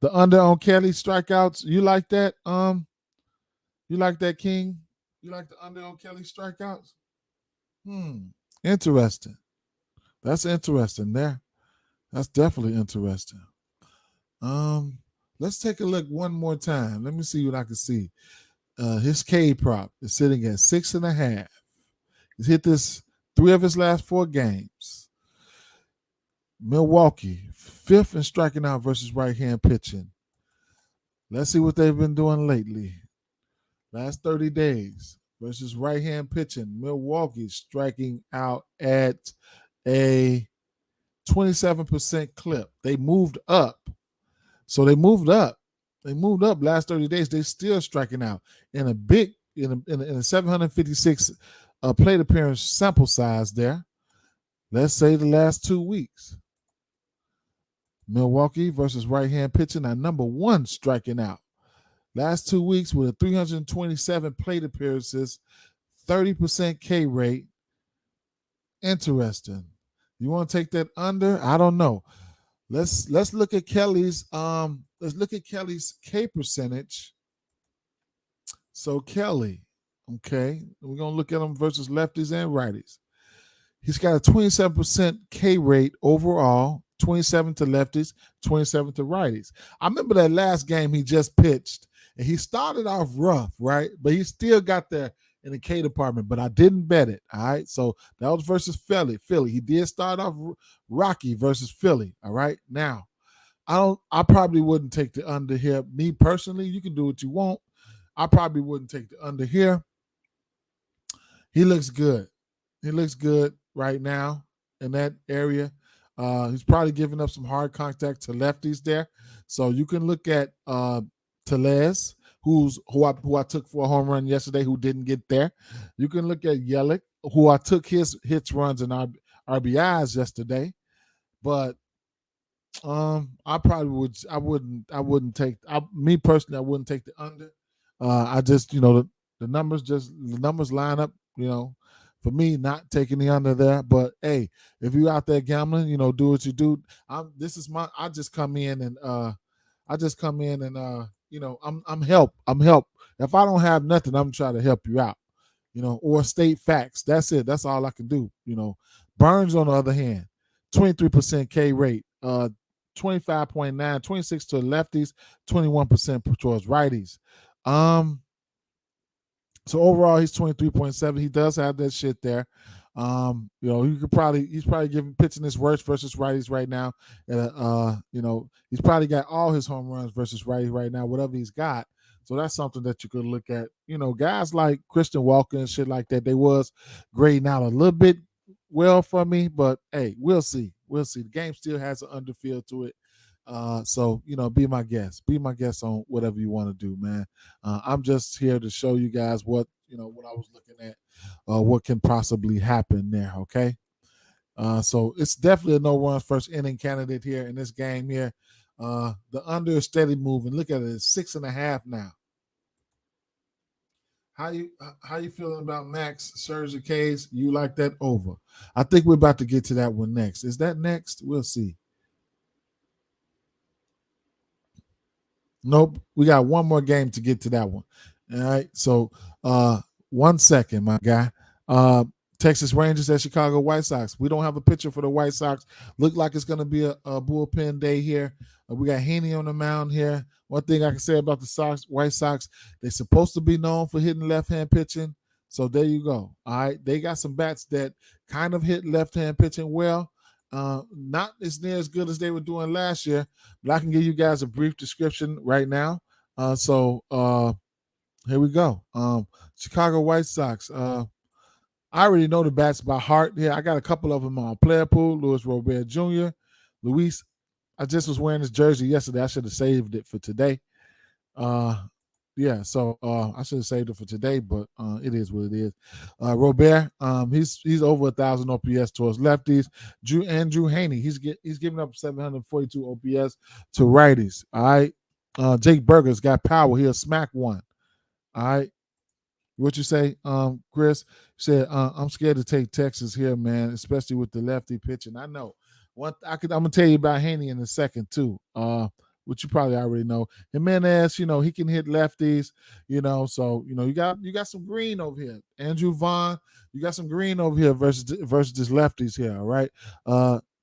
The under on Kelly strikeouts. You like that? You like that, King? You like the under on Kelly strikeouts? Interesting. That's interesting there. That's definitely interesting. Let's take a look one more time. Let me see what I can see. His K prop is sitting at 6.5. He's hit this 3 of his last 4 games. Milwaukee, 5th in striking out versus right-hand pitching. Let's see what they've been doing lately. Last 30 days versus right-hand pitching. Milwaukee striking out at a 27% clip. They moved up. So they moved up. They moved up last 30 days. They're still striking out in a 756 plate appearance sample size there. Let's say the last 2 weeks. Milwaukee versus right-hand pitching, our number 1 striking out. Last 2 weeks with a 327 plate appearances, 30% K rate. Interesting. You want to take that under? I don't know. Let's look at Kelly's K percentage. So Kelly, okay, we're gonna look at him versus lefties and righties. He's got a 27% K rate overall, 27 to lefties, 27 to righties. I remember that last game he just pitched, and he started off rough, right? But he still got there in the K department, but I didn't bet it, all right? So that was versus Philly. He did start off rocky versus Philly, all right? Now, I probably wouldn't take the under here. Me personally, you can do what you want. I probably wouldn't take the under here. He looks good. He looks good right now in that area. He's probably giving up some hard contact to lefties there. So you can look at Tellez, who I took for a home run yesterday, who didn't get there. You can look at Yelich, who I took his hits, runs, and RBIs yesterday. But I probably would. I wouldn't take. Me personally, I wouldn't take the under. I just, the numbers line up. For me, not taking the under there. But hey, if you out there gambling, do what you do. I just come in and I'm help. I'm help. If I don't have nothing, I'm trying to help you out. Or state facts. That's it. That's all I can do. Burns, on the other hand, 23% K rate, 25.9, 26 to lefties, 21% towards righties. So overall, he's 23.7. He does have that shit there. He's probably pitching his worst versus righties right now. He's probably got all his home runs versus righties right now, whatever he's got. So that's something that you could look at. Guys like Christian Walker and shit like that, they was grading out a little bit well for me, but hey, we'll see. The game still has an underfield to it. So be my guest. Be my guest on whatever you want to do, man. I'm just here to show you guys what I was looking at, what can possibly happen there. Okay. So it's definitely a no runs first inning candidate here in this game here. The under is steady moving. Look at it, it's 6.5 now. How you feeling about Max Scherzer case? You like that over? I think we're about to get to that one next. Is that next? We'll see. Nope. We got one more game to get to that one. All right. So 1 second, my guy. Texas Rangers at Chicago White Sox. We don't have a pitcher for the White Sox. Look like it's going to be a bullpen day here. We got Haney on the mound here. One thing I can say about the White Sox, they're supposed to be known for hitting left-hand pitching. So there you go. All right. They got some bats that kind of hit left-hand pitching well. Not as near as good as they were doing last year, but I can give you guys a brief description right now. Here we go. Chicago White Sox. I already know the bats by heart. Yeah, I got a couple of them on player pool. Luis Robert Jr., Luis. I just was wearing his jersey yesterday. I should have saved it for today. So I should have saved it for today, but it is what it is. Robert, he's over 1,000 OPS towards lefties. Andrew Haney, he's giving up 742 OPS to righties. All right. Jake Burger's got power. He'll smack one. All right. What you say, Chris? Said I'm scared to take Texas here, man, especially with the lefty pitching. I know. I'm gonna tell you about Haney in a second too. Which you probably already know. Jimenez, he can hit lefties, So you got some green over here. Andrew Vaughn, you got some green over here versus just lefties here. All right.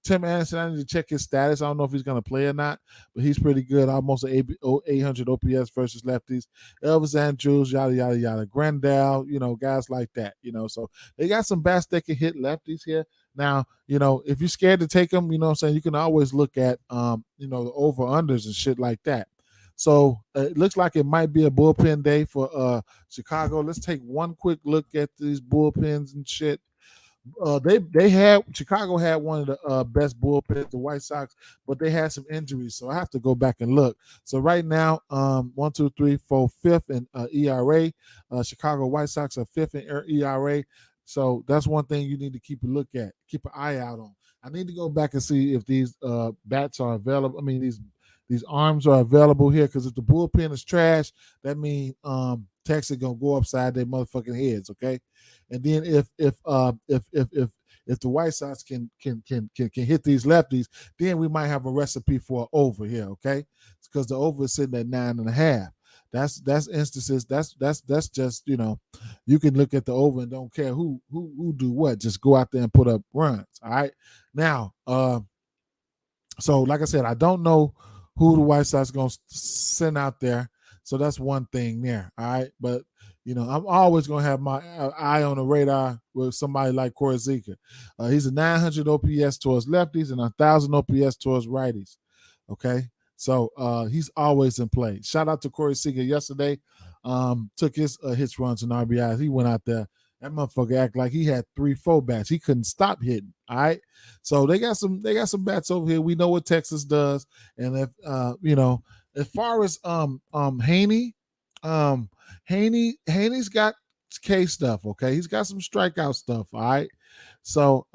Tim Anderson, I need to check his status. I don't know if he's going to play or not, but he's pretty good. Almost 800 OPS versus lefties. Elvis Andrews, yada, yada, yada. Grandal, guys like that, So they got some bats that can hit lefties here. Now, if you're scared to take them, you can always look at, the over-unders and shit like that. So it looks like it might be a bullpen day for Chicago. Let's take one quick look at these bullpens and shit. Chicago had one of the best bullpens, the White Sox, but they had some injuries, so I have to go back and look. So right now, 1, 2, 3, 4, fifth in ERA. Chicago White Sox are fifth in ERA. So that's one thing you need to keep an eye out on. I need to go back and see if these bats are available. I mean, these arms are available here, because if the bullpen is trash, that means Texas gonna go upside their motherfucking heads, okay? And then if the White Sox can hit these lefties, then we might have a recipe for over here, okay? Because the over is sitting at 9.5. That's instances. That's just you can look at the over and don't care who do what. Just go out there and put up runs. All right. Now, so like I said, I don't know who the White Sox gonna send out there. So that's one thing there. All right. But I'm always gonna have my eye on the radar with somebody like Corey Seager. He's a 900 OPS towards lefties and 1,000 OPS towards righties. Okay. So he's always in play. Shout out to Corey Seager yesterday. Took his hits, runs, and RBIs. He went out there. That motherfucker act like he had 3-4 bats. He couldn't stop hitting. All right. So they got some bats over here. We know what Texas does. And if as far as Haney, Haney's got K stuff, okay? He's got some strikeout stuff, all right? So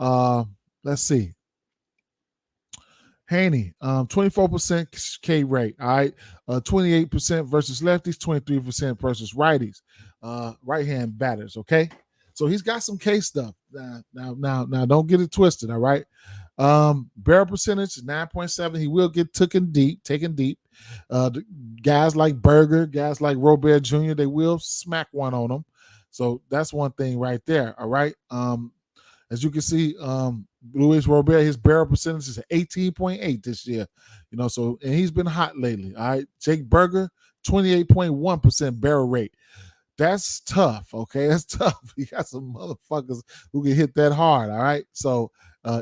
let's see. Haney, 24% K rate, all right? 28% versus lefties, 23% versus righties, right-hand batters, okay? So he's got some K stuff. Now, don't get it twisted, all right? Barrel percentage is 9.7. He will get taken deep. Guys like Berger, guys like Robert Jr., they will smack one on them. So that's one thing right there, all right? As you can see, Luis Robert, his barrel percentage is 18.8 this year. So and he's been hot lately. All right. Jake Berger, 28.1% barrel rate. That's tough. Okay. That's tough. You got some motherfuckers who can hit that hard. All right. So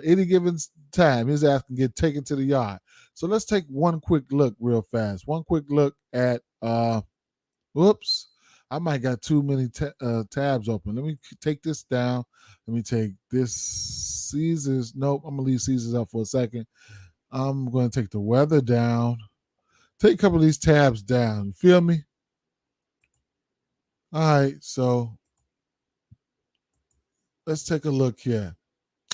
any given time, his ass can get taken to the yard. So let's take one quick look real fast. One quick look at whoops. I might got too many tabs open. Let me take this down. Let me take this Caesars. Nope, I'm going to leave Caesars up for a second. I'm going to take the weather down. Take a couple of these tabs down. You feel me? All right, so let's take a look here.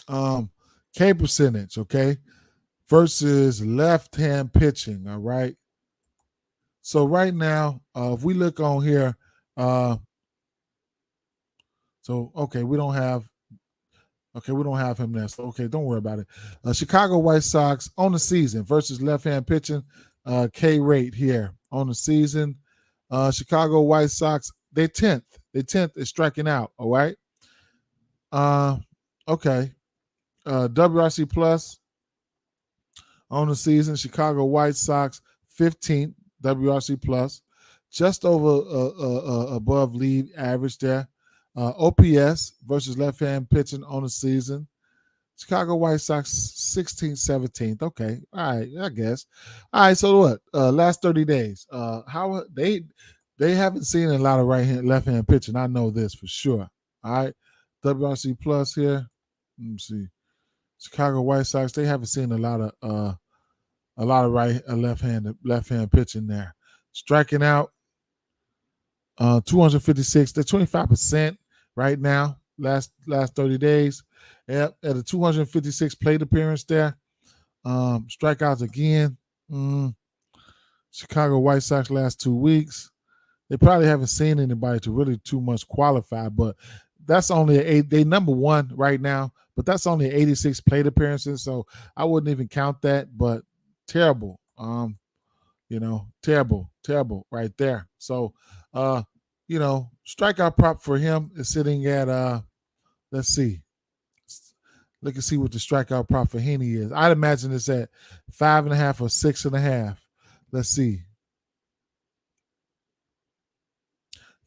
K percentage, okay, versus left-hand pitching, all right? So right now, if we look on here, we don't have him there. So don't worry about it. Chicago White Sox on the season versus left-hand pitching, K rate here on the season. Chicago White Sox, they're 10th. They're 10th is striking out. All right. Uh, okay. WRC Plus on the season. Chicago White Sox 15th WRC Plus, just over above league average there. OPS versus left-hand pitching on the season. Chicago White Sox 16th, 17th. Okay. All right, I guess. All right, so what? Last 30 days. How they haven't seen a lot of right hand left hand pitching. I know this for sure. All right. WRC plus here. Let me see. Chicago White Sox, they haven't seen a lot of right left hand pitching there. Striking out 256. They're 25% right now. Last 30 days. At a 256 plate appearance there. Strikeouts again. Chicago White Sox last 2 weeks. They probably haven't seen anybody to really too much qualify, but that's only they number one right now, but that's only 86 plate appearances, so I wouldn't even count that. But terrible, terrible right there. So, strikeout prop for him is sitting at let's see. Look and see what the strikeout prop for Henny is. I'd imagine it's at 5.5 or 6.5. Let's see.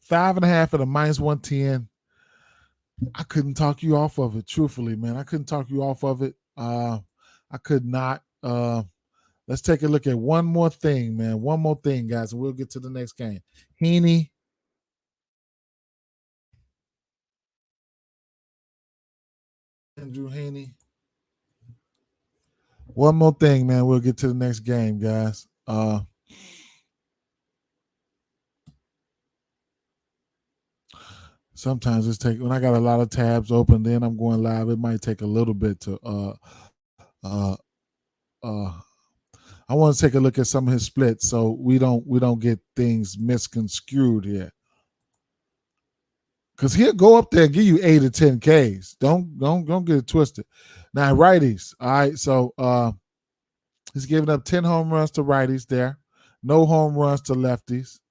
5.5 at a -110. I couldn't talk you off of it, truthfully, man. I couldn't talk you off of it. I could not. Let's take a look at one more thing, man. One more thing, guys, and we'll get to the next game. Heaney. Andrew Heaney. One more thing, man. We'll get to the next game, guys. Sometimes it's when I got a lot of tabs open, then I'm going live. It might take a little bit to I want to take a look at some of his splits so we don't get things misconstrued here. Cause he'll go up there and give you 8 or 10 Ks. Don't get it twisted. Now righties, all right. So he's giving up 10 home runs to righties there, no home runs to lefties.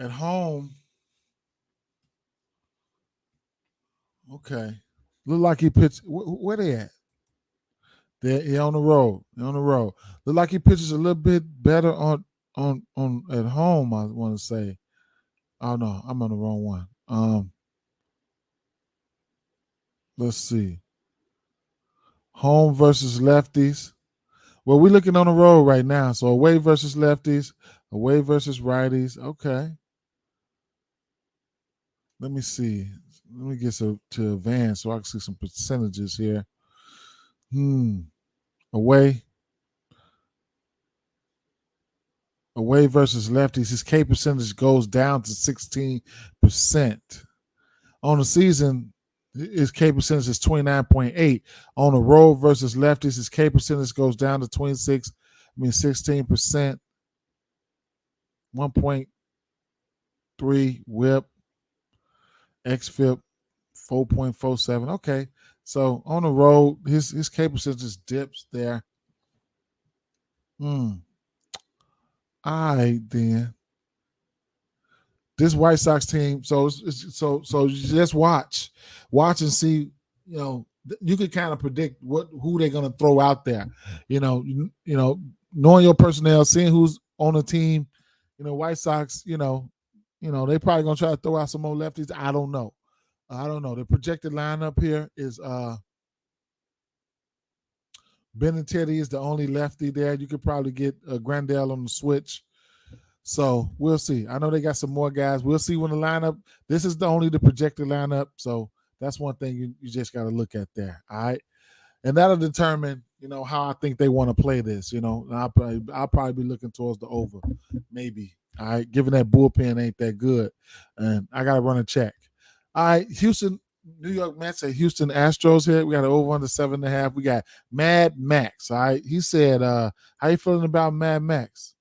At home, okay. Look like he pitched. Where they at? They're on the road. They're on the road. Look like he pitches a little bit better on at home. I want to say. Oh no, I'm on the wrong one. Let's see. Home versus lefties. Well, we're looking on the road right now. So away versus lefties, away versus righties. Okay. Let me see. Let me get to advance so I can see some percentages here. Away. Away versus lefties. His K percentage goes down to 16%. On the season, his K percentage is 29.8. On the road versus lefties, his K percentage goes down to 16%. 1.3 whip. XFIP 4.47. Okay. So on the road, his K percentage dips there. All right, then. This White Sox team, so you just watch and see. You could kind of predict who they're going to throw out there. Knowing your personnel, seeing who's on the team. White Sox. They probably going to try to throw out some more lefties. I don't know. The projected lineup here is Benintendi is the only lefty there. You could probably get Grandel on the switch. So we'll see. I know they got some more guys. We'll see when the lineup. This is only the projected lineup. So that's one thing you just got to look at there. All right. And that'll determine, how I think they want to play this. I'll probably be looking towards the over, maybe. All right. Given that bullpen ain't that good. And I got to run a check. All right. New York Mets at Houston Astros here. We got an over under 7.5. We got Mad Max. All right. He said, how you feeling about Mad Max?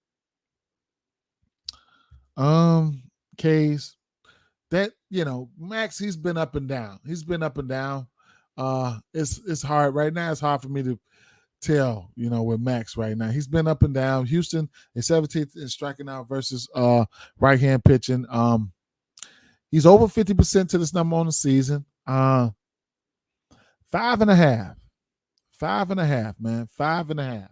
Case that Max, he's been up and down. It's hard right now. It's hard for me to tell, with Max right now. He's been up and down. Houston is 17th in striking out versus right hand pitching. He's over 50% to this number on the season. 5.5. 5.5, man. 5.5.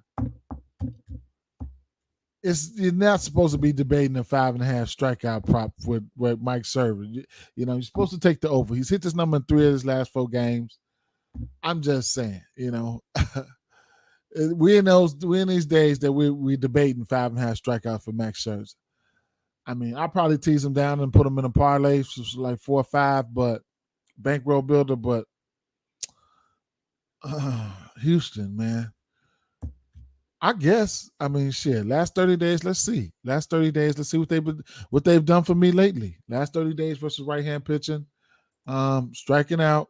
You're not supposed to be debating a 5.5 strikeout prop with Mike Scherzer. You're supposed to take the over. He's hit this number in 3 of his last 4 games. I'm just saying, we're in these days that we're debating 5.5 strikeouts for Max Scherzer. I mean, I'll probably tease him down and put him in a parlay, like 4 or 5, but bankroll builder. But Houston, man. I guess. I mean, shit. Last 30 days, let's see. Last 30 days, let's see what they've done for me lately. Last 30 days versus right hand pitching, striking out.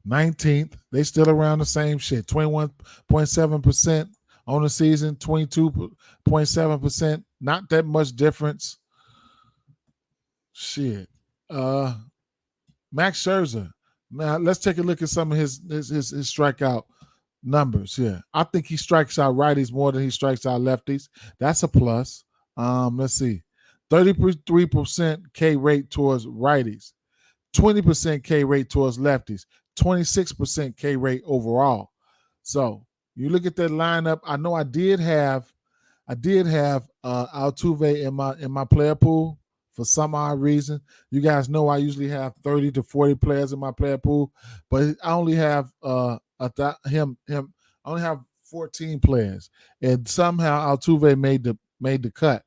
19th. They still around the same shit. 21.7% on the season. 22.7%. Not that much difference. Shit. Max Scherzer. Now let's take a look at some of his strikeout numbers here. I think he strikes out righties more than he strikes out lefties. That's a plus. Let's see. 33% K rate towards righties, 20% K rate towards lefties, 26% K rate overall. So you look at that lineup. I know I did have Altuve in my player pool. For some odd reason, you guys know I usually have 30 to 40 players in my player pool, but I only have him. I only have 14 players, and somehow Altuve made the cut.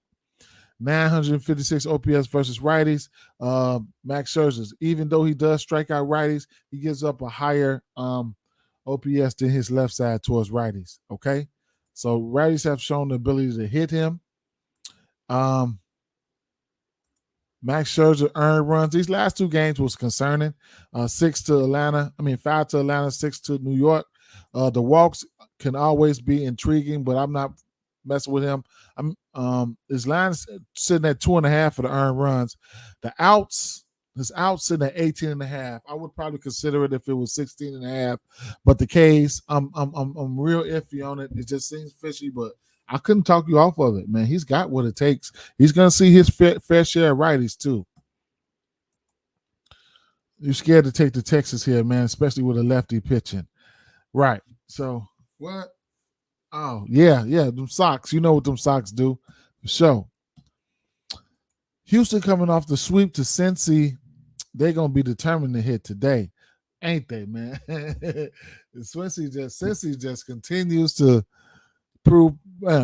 956 OPS versus righties. Max Scherzer, even though he does strike out righties, he gives up a higher OPS than his left side towards righties. Okay, so righties have shown the ability to hit him. Max Scherzer earned runs. These last 2 games was concerning. 5 to Atlanta, 6 to New York. The walks can always be intriguing, but I'm not messing with him. His line is sitting at 2.5 for the earned runs. His outs sitting at 18.5. I would probably consider it if it was 16.5. But the K's, I'm real iffy on it. It just seems fishy, but I couldn't talk you off of it, man. He's got what it takes. He's going to see his fair share of righties, too. You're scared to take the Texas here, man, especially with a lefty pitching. Right. So, what? Oh, yeah. Them Sox. You know what them Sox do. For sure. Houston coming off the sweep to Cincy. They're going to be determined to hit today. Ain't they, man? Cincy just continues to prove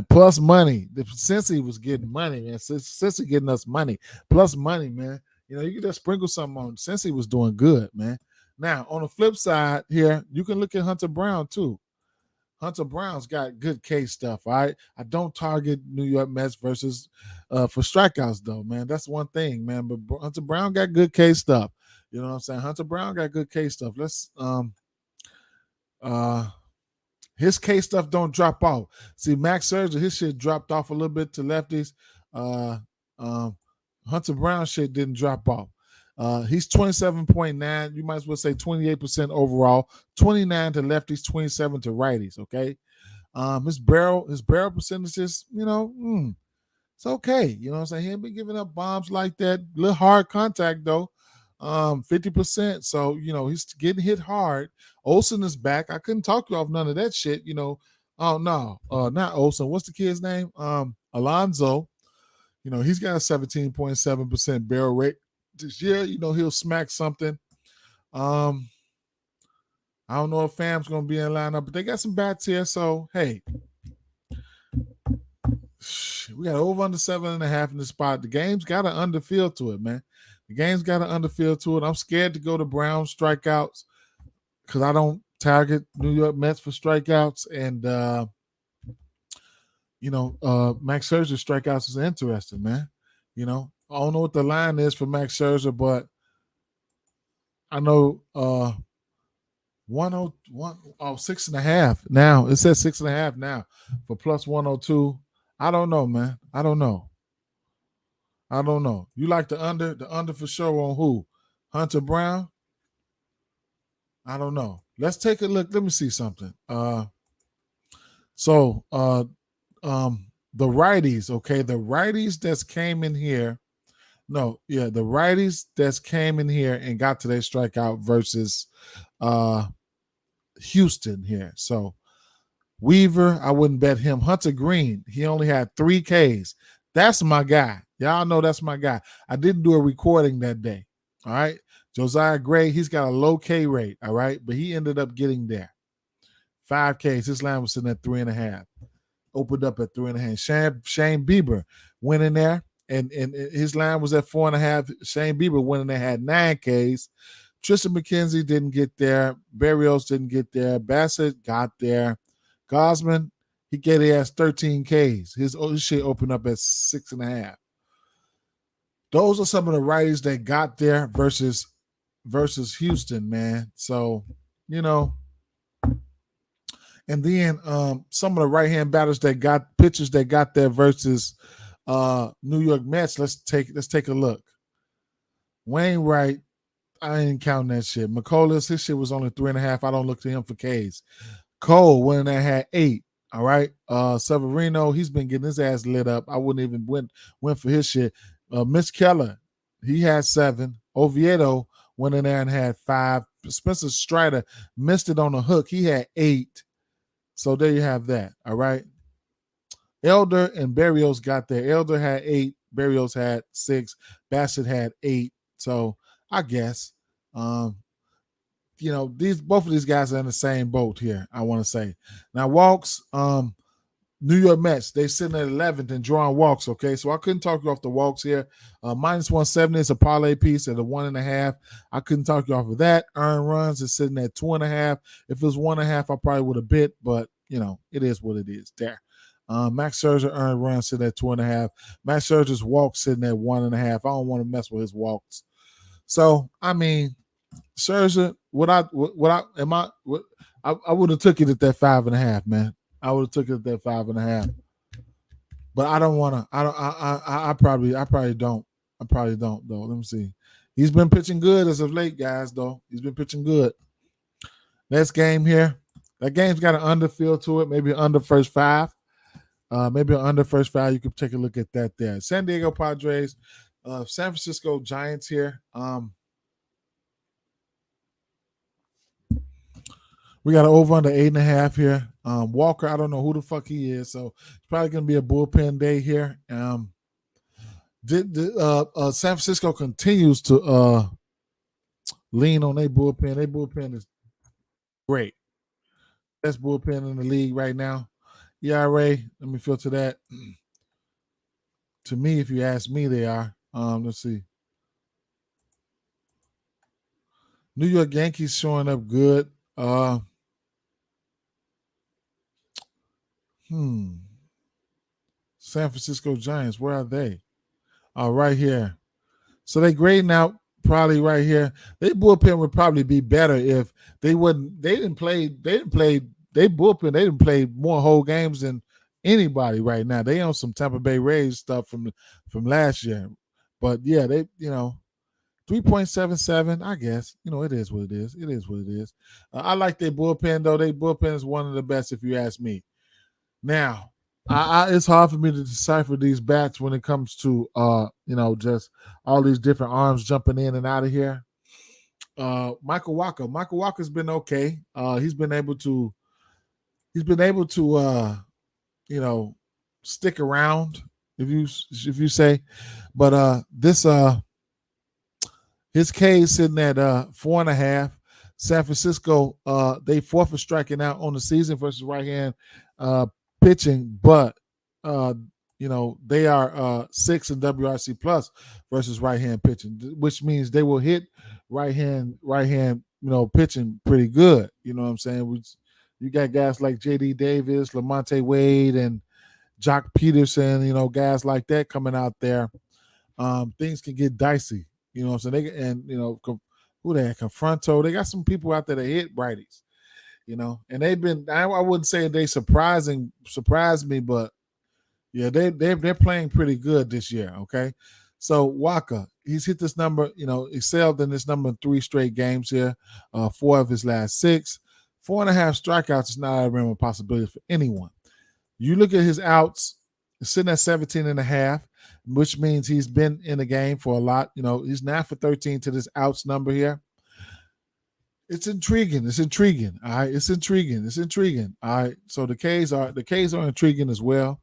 plus money. Cincy was getting money, man. Cincy getting us money. Plus money, man. You can just sprinkle something on. Cincy was doing good, man. Now, on the flip side here, you can look at Hunter Brown, too. Hunter Brown's got good K stuff, all right? I don't target New York Mets versus for strikeouts, though, man. That's one thing, man. But Hunter Brown got good K stuff. You know what I'm saying? Hunter Brown got good K stuff. Let's his K stuff don't drop off. See, Max Scherzer, his shit dropped off a little bit to lefties. Hunter Brown shit didn't drop off. He's 27.9. You might as well say 28% overall. 29 to lefties, 27 to righties. Okay. His barrel percentages, it's okay. You know what I'm saying? He ain't been giving up bombs like that. Little hard contact though. 50%. So, he's getting hit hard. Olsen is back. I couldn't talk you off none of that shit, Oh no, not Olsen. What's the kid's name? Alonzo. He's got a 17.7% barrel rate this year. He'll smack something. I don't know if Fam's gonna be in lineup, but they got some bats here. So hey, we got over under 7.5 in the spot. The game's got an under feel to it, man. The game's got an under feel to it. I'm scared to go to Brown strikeouts because I don't target New York Mets for strikeouts, and Max Scherzer strikeouts is interesting, man. I don't know what the line is for Max Scherzer, but I know 6.5 now. It says 6.5 now for plus 102. I don't know, man. I don't know. You like the under? The under for sure on who? Hunter Brown? I don't know. Let's take a look. Let me see something. So the righties, okay, the righties that's came in here. No, yeah, the righties that's came in here and got to their strikeout versus uh Houston here. So Weaver, I wouldn't bet him. Hunter Green, he only had 3 Ks. That's my guy. Y'all know that's my guy. I didn't do a recording that day. All right. Josiah Gray, he's got a low K rate. All right. But he ended up getting there. 5 Ks. His line was sitting at 3.5. Opened up at 3.5. Shane Bieber went in there and his line was at 4.5. Shane Bieber went in there, had 9 Ks. Tristan McKenzie didn't get there. Berrios didn't get there. Bassett got there. Gosman, he gave his ass 13 Ks. His shit opened up at 6.5. Those are some of the righties that got there versus Houston, man. So, you know, and then some of the right hand batters that got pitchers that got there versus New York Mets. Let's take a look. Wainwright, I ain't counting that shit. McCullers, his shit was only 3.5. I don't look to him for Ks. Cole went in there, had 8. All right. Severino, he's been getting his ass lit up. I wouldn't even went for his shit. Mitch Keller, he had 7. Oviedo went in there and had 5. Spencer Strider missed it on the hook. He had 8. So there you have that. All right. Elder and Berrios got there. Elder had 8. Berrios had 6. Bassett had 8. So I guess both of these guys are in the same boat here, I want to say. Now, walks, New York Mets, they sitting at 11th and drawing walks, okay? So I couldn't talk you off the walks here. Minus 170 is a parlay piece at a 1.5. I couldn't talk you off of that. Earned runs is sitting at 2.5. If it was 1.5, I probably would have bit, but, it is what it is there. Max Scherzer earned runs sitting at 2.5. Max Scherzer's walks sitting at 1.5. I don't want to mess with his walks. So, I mean, Scherzer, I would have took it at that 5.5, man. I would have took it at that 5.5. But I don't want to. I probably don't. I probably don't though. Let me see. He's been pitching good as of late, guys. Though he's been pitching good. Next game here. That game's got an under feel to it. Maybe under first 5. Maybe under first 5. You could take a look at that there. San Diego Padres, San Francisco Giants here. We got an over under 8.5 here. Walker, I don't know who the fuck he is, so it's probably going to be a bullpen day here. San Francisco continues to lean on their bullpen. Their bullpen is great. Best bullpen in the league right now. ERA, let me filter that. To me, if you ask me, they are. Let's see. New York Yankees showing up good. San Francisco Giants, where are they? Right here. So they grading out probably right here. Their bullpen would probably be better if they didn't play their bullpen. They didn't play more whole games than anybody right now. They own some Tampa Bay Rays stuff from last year. But yeah, they 3.77, I guess. It is what it is. It is what it is. I like their bullpen, though. Their bullpen is one of the best, if you ask me. Now, it's hard for me to decipher these bats when it comes to, just all these different arms jumping in and out of here. Michael Walker. Michael Walker's been okay. He's been able to, stick around, if you say. But this his K is sitting at 4.5. San Francisco, they 4th for striking out on the season versus right-hand pitching, but they are 6th in WRC plus versus right-hand pitching, which means they will hit right-hand pitching pretty good. You know what I'm saying? You got guys like J.D. Davis, Lamonte Wade, and Jock Peterson. Guys like that coming out there. Things can get dicey. You know what I'm saying? Who they have? Confronto. They got some people out there that hit righties. And they've been. I wouldn't say they surprised me, but yeah, they're playing pretty good this year. Okay, so Walker, he's hit this number. Excelled in this number in 3 straight games here. 4 of his last 6. 4.5 strikeouts is not a real possibility for anyone. You look at his outs, sitting at 17 and a half, which means he's been in the game for a lot. He's 9 for 13 to this outs number here. It's intriguing. It's intriguing. All right. It's intriguing. It's intriguing. All right. So the K's are intriguing as well.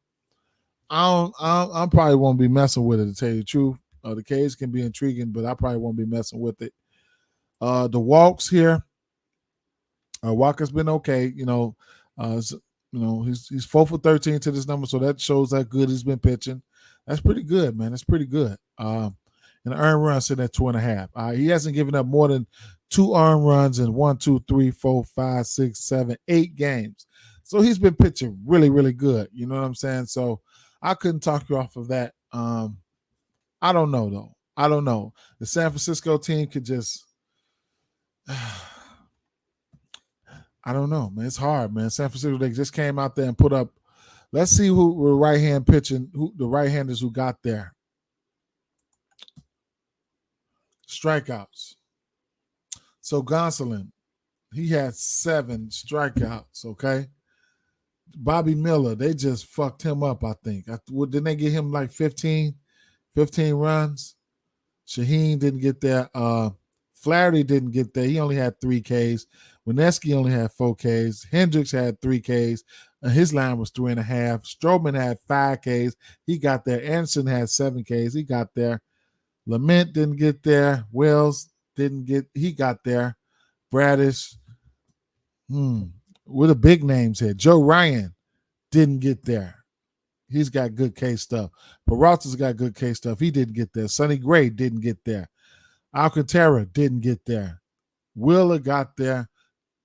I probably won't be messing with it, to tell you the truth. The K's can be intriguing, but I probably won't be messing with it. The walks here. Walker's been okay. He's 4 for 13 to this number, so that shows how good he's been pitching. That's pretty good, man. That's pretty good. And the earned run sitting at 2.5. He hasn't given up more than 2 earned runs in 1, 2, 3, 4, 5, 6, 7, 8 games. So he's been pitching really, really good. You know what I'm saying? So I couldn't talk you off of that. I don't know, though. I don't know. The San Francisco team could just I don't know, man. It's hard, man. San Francisco, they just came out there and put up. Let's see who were right-hand pitching, the right-handers who got there. Strikeouts. So Gonsolin, he had 7 strikeouts, okay? Bobby Miller, they just fucked him up, I think. Didn't they get him like 15 runs? Shaheen didn't get there. Flaherty didn't get there. He only had 3 Ks. Weneski only had 4 Ks. Hendricks had 3 Ks. His line was 3.5. Stroman had 5 Ks. He got there. Anderson had 7 Ks. He got there. Lament didn't get there. Wells he got there. Bradish. With the big names here. Joe Ryan didn't get there. He's got good K stuff. Peralta's got good K stuff. He didn't get there. Sonny Gray didn't get there. Alcantara didn't get there. Wheeler got there.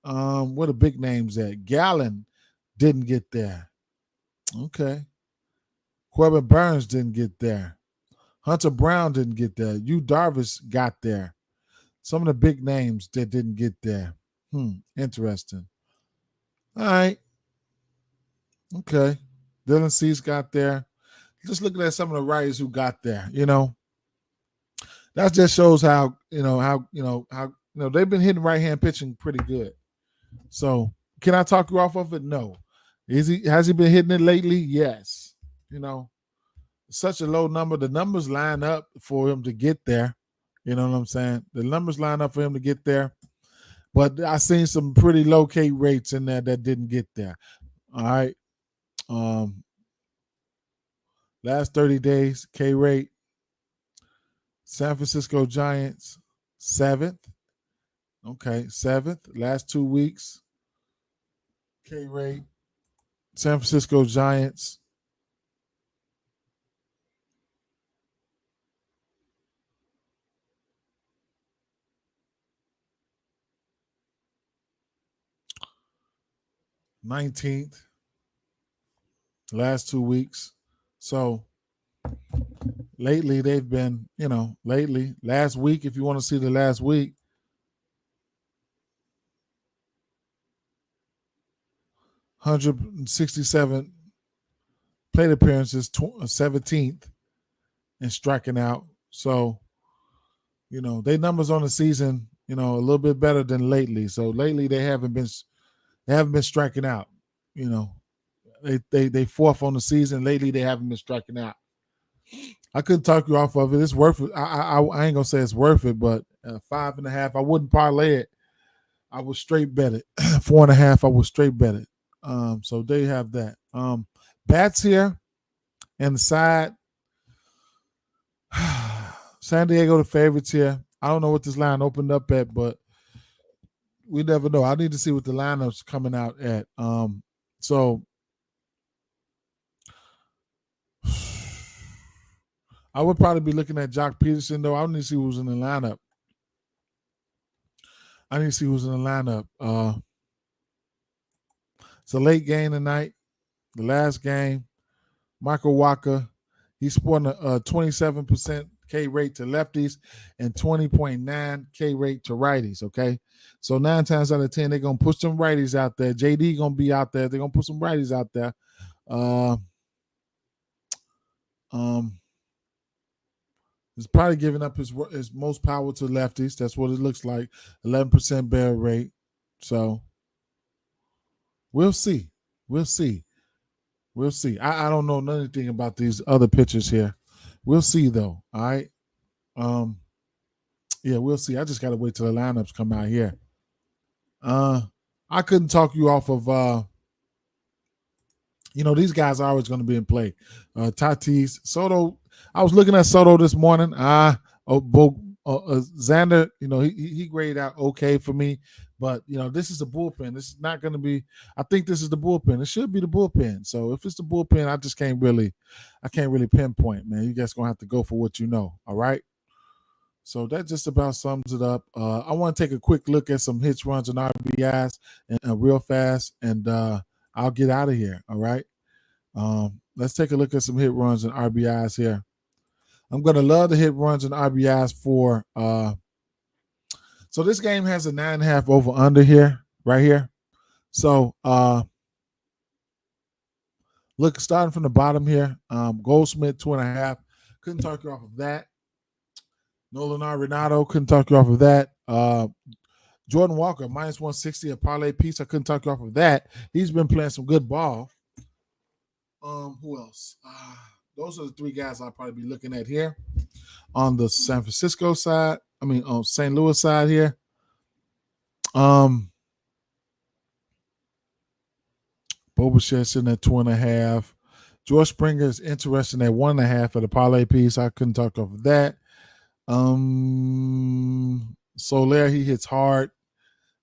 What are big names at? Gallen didn't get there. Okay. Corbin Burns didn't get there. Hunter Brown didn't get there. Yu Darvish got there. Some of the big names that didn't get there. Interesting. All right. Okay. Dylan Cease got there. Just looking at some of the writers who got there, that just shows how they've been hitting right-hand pitching pretty good. So can I talk you off of it? No. Has he been hitting it lately? Yes. Such a low number. The numbers line up for him to get there. You know what I'm saying? The numbers line up for him to get there. But I seen some pretty low K rates in there that didn't get there. All right. Last 30 days, K rate. San Francisco Giants, 7th. Okay, 7th. Last 2 weeks, K rate. San Francisco Giants. $19th. Last 2 weeks. So lately they've been, last week, if you want to see the last week, 167 plate appearances, 17th, and striking out. So, their numbers on the season, a little bit better than lately. So lately they haven't been striking out. They 4th on the season. Lately they haven't been striking out. I couldn't talk you off of it. It's worth it. I ain't gonna say it's worth it, but 5.5. I wouldn't parlay it. I would straight bet it. 4.5. I would straight bet it. So there you have that. Bats here and the side. San Diego the favorites here. I don't know what this line opened up at, but we never know. I need to see what the lineup's coming out at. So I would probably be looking at Jock Peterson, though. I need to see who's in the lineup. It's a late game tonight. The last game. Michael Walker, he's sporting a 27% K rate to lefties and 20.9 K rate to righties, okay? So 9 times out of 10, they're going to push some righties out there. JD going to be out there. They're going to put some righties out there. He's probably giving up his most power to lefties. That's what it looks like. 11% barrel rate. So we'll see. We'll see. I don't know anything about these other pitchers here. We'll see though. All right. Um, yeah, we'll see. I just gotta wait till the lineups come out here. Uh, I couldn't talk you off of these guys are always going to be in play. Tatis, Soto. I was looking at Soto this morning. Xander, he graded out okay for me, but this is the bullpen. This is not going to be. I think this is the bullpen. It should be the bullpen. So if it's the bullpen, I can't really pinpoint, man. You guys gonna have to go for what you know. All right. So that just about sums it up. I want to take a quick look at some hits, runs, and RBIs and real fast, and I'll get out of here. All right. Let's take a look at some hit runs and RBIs here. I'm gonna love the hit runs and RBIs for. So this game has a 9.5 over under here, right here. So look, starting from the bottom here, Goldsmith 2.5. Couldn't talk you off of that. Nolan Arenado, couldn't talk you off of that. Jordan Walker, minus 160, a parlay piece. I couldn't talk you off of that. He's been playing some good ball. Who else? Those are the three guys I'll probably be looking at here. On the San Francisco side, on St. Louis side here. Bobichet sitting at 2.5. George Springer is interesting at 1.5 for the parlay piece. I couldn't talk off of that. Soler, he hits hard.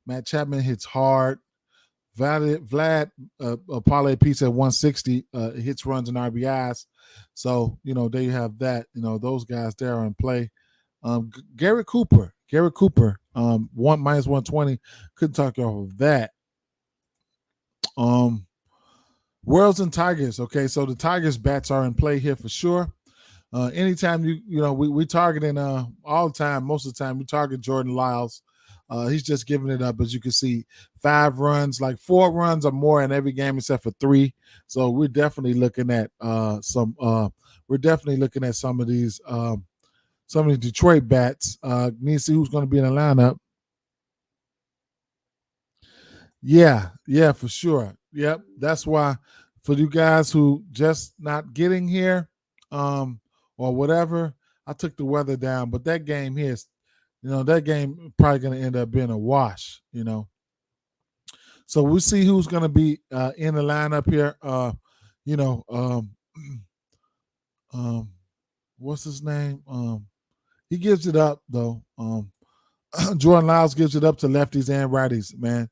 Matt Chapman hits hard. Vlad, a parlay piece at 160, hits, runs, and RBIs. So, there you have that. Those guys there are in play. Garrett Cooper, minus 120. Couldn't talk you off of that. Royals and Tigers. Okay, so the Tigers bats are in play here for sure. Anytime we targeting all the time, most of the time we target Jordan Lyles. He's just giving it up, as you can see, 5 runs, like 4 runs or more in every game except for 3. So we're definitely looking at some of these Detroit bats. Need to see who's going to be in the lineup. Yeah, for sure. Yep, that's why for you guys who just not getting here, or whatever, I took the weather down. But that game here is, that game probably going to end up being a wash. So we'll see who's going to be in the lineup here. What's his name? He gives it up though. Jordan Lyles gives it up to lefties and righties, man.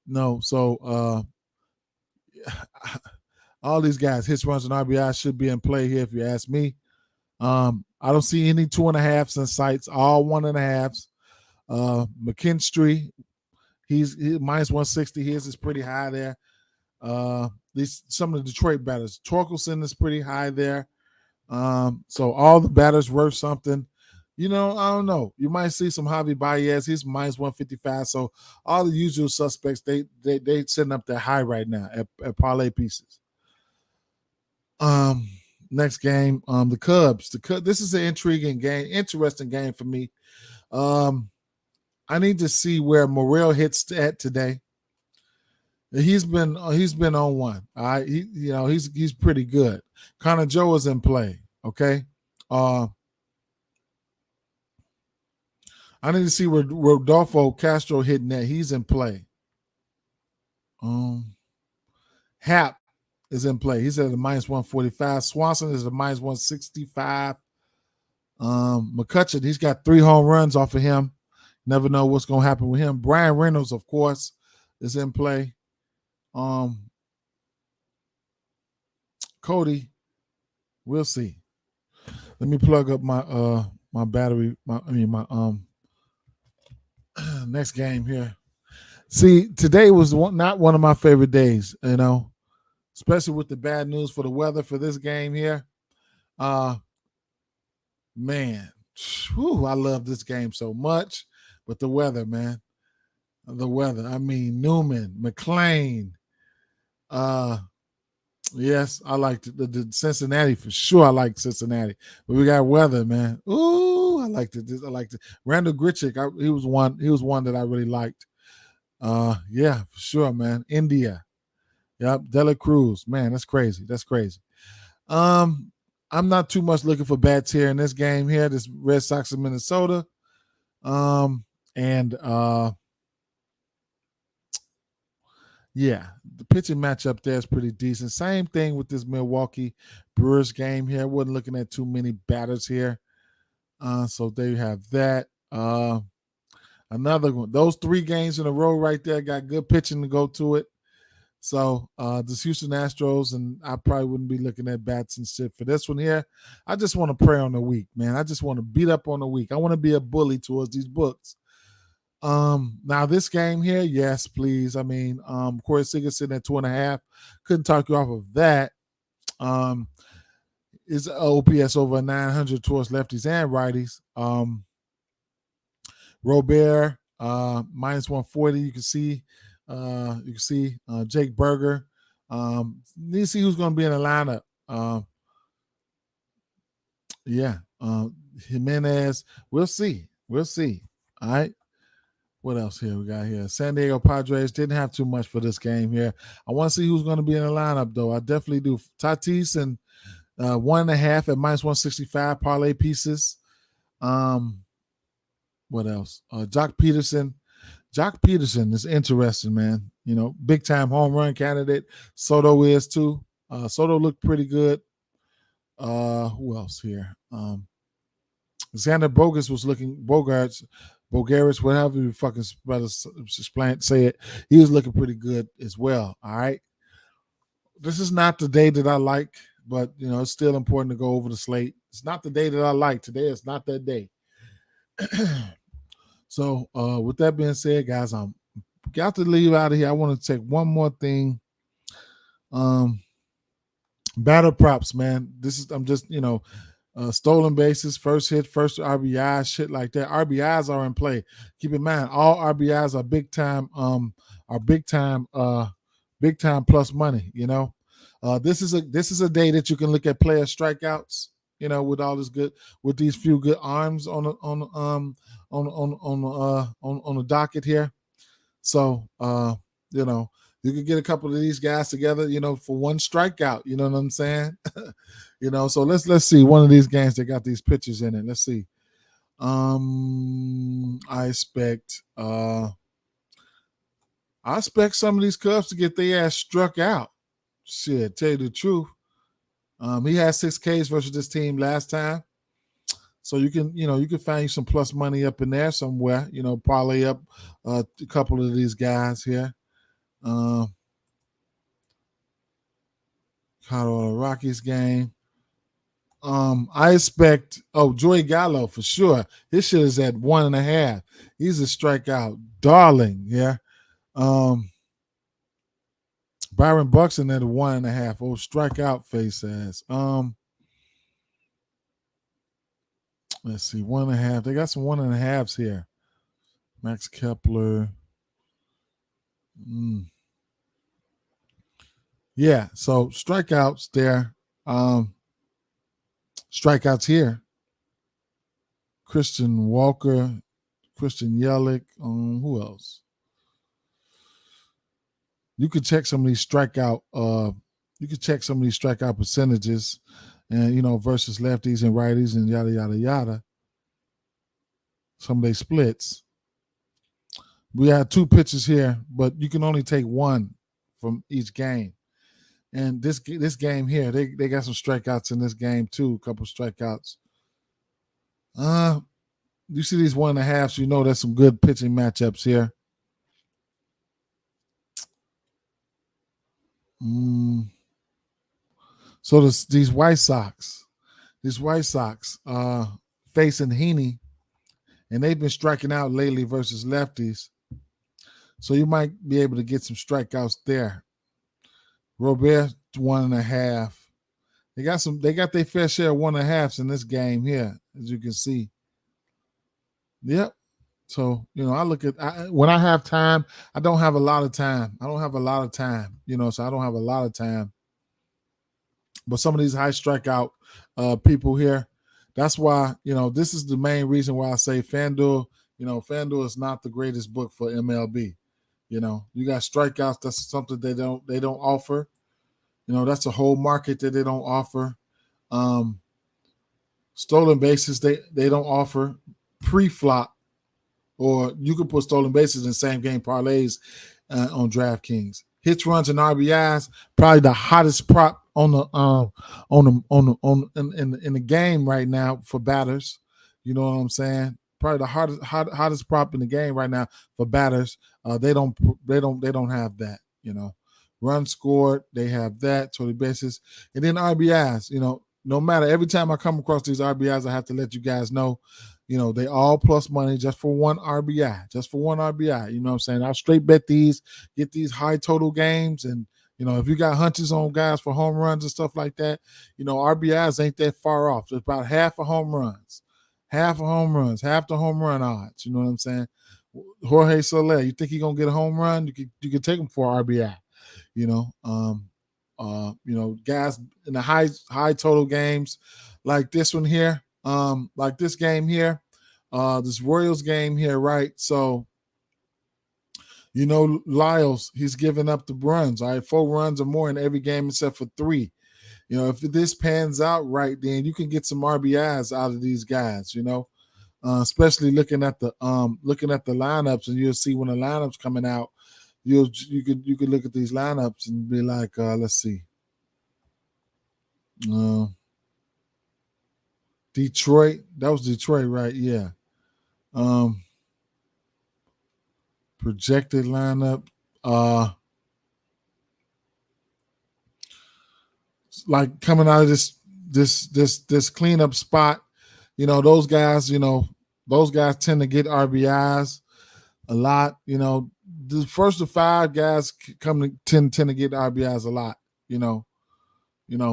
No, so all these guys, hits, runs, and RBI should be in play here if you ask me. I don't see any 2.5s in sights, all 1.5s. McKinstry, he's minus 160. His is pretty high there. Some of the Detroit batters. Torkelson is pretty high there. So all the batters worth something. I don't know. You might see some Javi Baez. He's minus 155. So all the usual suspects, they sitting up there high right now at parlay pieces. Next game, the Cubs. This is an intriguing game, interesting game for me. I need to see where Morel hits at today. He's been on one. All right, he's pretty good. Connor Joe is in play. Okay. I need to see where Rodolfo Castro hitting that. He's in play. Hap is in play. He's at a minus 145. Swanson is at a minus 165. McCutcheon, he's got 3 home runs off of him. Never know what's going to happen with him. Brian Reynolds, of course, is in play. Cody, we'll see. Let me plug up my my battery. My next game here. See, today was not one of my favorite days. Especially with the bad news for the weather for this game here. Man, I love this game so much, but the weather, man. The weather. Newman, McLean. Yes, I like the Cincinnati for sure. I like Cincinnati, but we got weather, man. Ooh, I liked it. Randall Grichuk, he was one that I really liked. Yeah, for sure, man. India. Yep, Dela Cruz. Man, that's crazy. That's crazy. Um, I'm not too much looking for bats here in this game here. This Red Sox of Minnesota. And yeah, the pitching matchup there is pretty decent. Same thing with this Milwaukee Brewers game here. Wasn't looking at too many batters here. So there you have that. Another one. Those 3 games in a row right there got good pitching to go to it. So this Houston Astros, and I probably wouldn't be looking at bats and shit for this one here. I just want to pray on the week, man. I just want to beat up on the week. I want to be a bully towards these books. Now this game here, yes, please. I mean, Corey Seager sitting at 2.5. Couldn't talk you off of that. Is OPS over 900 towards lefties and righties. Robert minus 140. You can see Jake Berger. Need to see who's going to be in the lineup. Jimenez. We'll see. All right. What else here we got here? San Diego Padres didn't have too much for this game here. I want to see who's going to be in the lineup, though. I definitely do. Tatis and 1.5 at minus 165 parlay pieces. What else? Jock Peterson. Jock Peterson is interesting, man. You know, big time home run candidate. Soto is too. Soto looked pretty good. Who else here? Xander Bogaerts was looking Bogaerts, whatever you fucking say it. He was looking pretty good as well. All right. This is not the day that I like, but you know, it's still important to go over the slate. It's not the day that I like. Today is not that day. So with that being said, guys, I'm got to leave out of here. I want to take one more thing. Battle props, man. I'm just, stolen bases, first hit, first RBI, shit like that. RBIs are in play. Keep in mind, all RBIs are big time plus money. You know, this is a day that you can look at player strikeouts. You know, with all this good, with these few good arms on the docket here. So you know, you could get a couple of these guys together, you know, for one strikeout. You know what I'm saying? You know, so let's see one of these games that got these pitchers in it. Let's see. I expect some of these Cubs to get their ass struck out. Shit, tell you the truth. He had 6 Ks versus this team last time. So you can find you some plus money up in there somewhere, you know, parlay up a couple of these guys here. Colorado Rockies game. I expect Joey Gallo for sure. His shit is at 1.5. He's a strikeout darling, yeah. Byron Buxton at 1.5. Oh, strikeout face ass. Let's see, 1.5. They got some 1.5s here. Max Kepler. Yeah, so strikeouts there. Strikeouts here. Christian Walker, Christian Yelich. Who else? You could check some of these strikeout. You could check some of these strikeout percentages, and you know, versus lefties and righties and yada yada yada. Some of these splits. We have 2 pitches here, but you can only take 1 from each game. And this game here, they got some strikeouts in this game too. A couple strikeouts. You see these 1.5s, you know there's some good pitching matchups here. So these White Sox facing Heaney, and they've been striking out lately versus lefties. So you might be able to get some strikeouts there. Robert 1.5. They got their fair share of 1.5s in this game here, as you can see. Yep. So, you know, when I have time, I don't have a lot of time. You know, so I don't have a lot of time. But some of these high strikeout people here, that's why, you know, this is the main reason why I say FanDuel, you know, FanDuel is not the greatest book for MLB. You got strikeouts. That's something they don't offer. That's a whole market that they don't offer. Um, Stolen bases they don't offer pre-flop, or you can put stolen bases in same game parlays on DraftKings. Hits, runs, and RBIs, probably the hottest prop on the game right now for batters. You know what I'm saying? Probably the hottest prop in the game right now for batters. They don't have that. Run scored, they have that, total bases, and then RBIs. No matter, every time I come across these RBIs, I have to let you guys know. They all plus money just for one RBI. Just for one RBI. You know what I'm saying? I'll straight bet these, get these high total games. And, if you got hunches on guys for home runs and stuff like that, RBIs ain't that far off. It's about half of home runs. Half of home runs. Half the home run odds. You know what I'm saying? Jorge Soler, you think he's going to get a home run? You can take him for RBI. Guys in the high total games like this one here. Like this game here, this Royals game here, right? So, Lyles, he's giving up the runs, all right? 4 runs or more in every game except for 3. If this pans out right, then you can get some RBIs out of these guys, especially looking at the lineups, and you'll see when the lineups coming out, you could look at these lineups and be like, let's see. Detroit. That was Detroit, right? Yeah. Projected lineup. Like coming out of this cleanup spot, those guys tend to get RBIs a lot. The first of 5 guys tend to get RBIs a lot.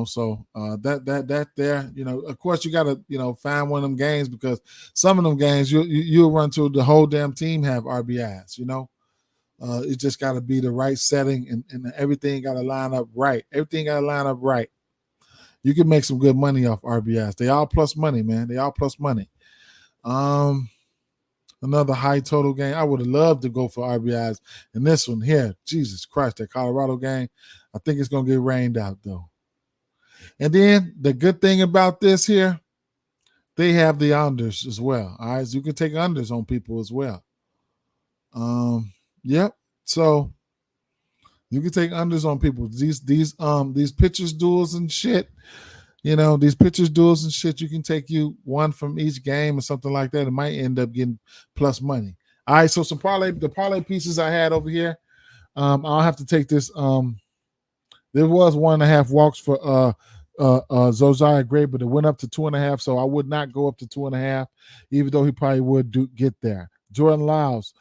So that there, of course you gotta, find one of them games, because some of them games you'll run to the whole damn team have RBIs. It just gotta be the right setting, and everything gotta line up right. Everything gotta line up right. You can make some good money off RBIs. They all plus money, man. They all plus money. Another high total game. I would have loved to go for RBIs in this one here. Jesus Christ, that Colorado game. I think it's gonna get rained out though. And then the good thing about this here, they have the unders as well. All right, so you can take unders on people as well. Yep. So you can take unders on people. These pitchers duels and shit. These pitchers duels and shit. You can take you one from each game or something like that. It might end up getting plus money. All right. So the parlay pieces I had over here. I'll have to take this. There was 1.5 walks for Josiah Gray, but it went up to 2.5. So I would not go up to 2.5, even though he probably would get there. Jordan Lyles,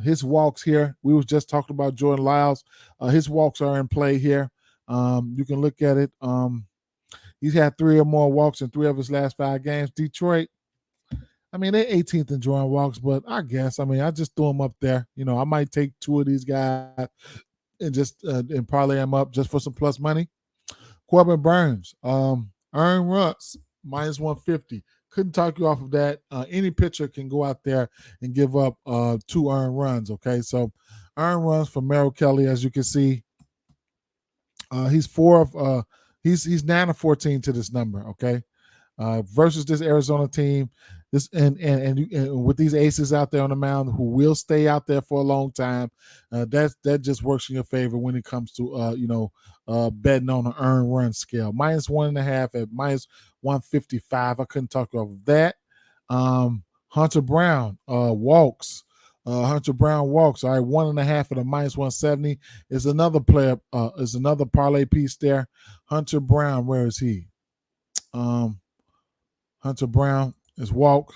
his walks here. We was just talking about Jordan Lyles. His walks are in play here. You can look at it. He's had 3 or more walks in 3 of his last 5 games. Detroit, I mean, they're 18th in drawing walks, but I just threw them up there. I might take 2 of these guys and just and parlay them up just for some plus money. Corbin Burns, earned runs minus 150. Couldn't talk you off of that. Any pitcher can go out there and give up 2 earned runs. Okay, so earned runs for Merrill Kelly, as you can see, he's 9 of 14 to this number. Okay, versus this Arizona team. This and with these aces out there on the mound who will stay out there for a long time, that just works in your favor when it comes to betting on an earned run scale. Minus 1.5 at minus 155. I couldn't talk off of that. Hunter Brown walks. Hunter Brown walks. All right, 1.5 at a minus 170 is another player. Is another parlay piece there. Hunter Brown, where is he? Hunter Brown is walk.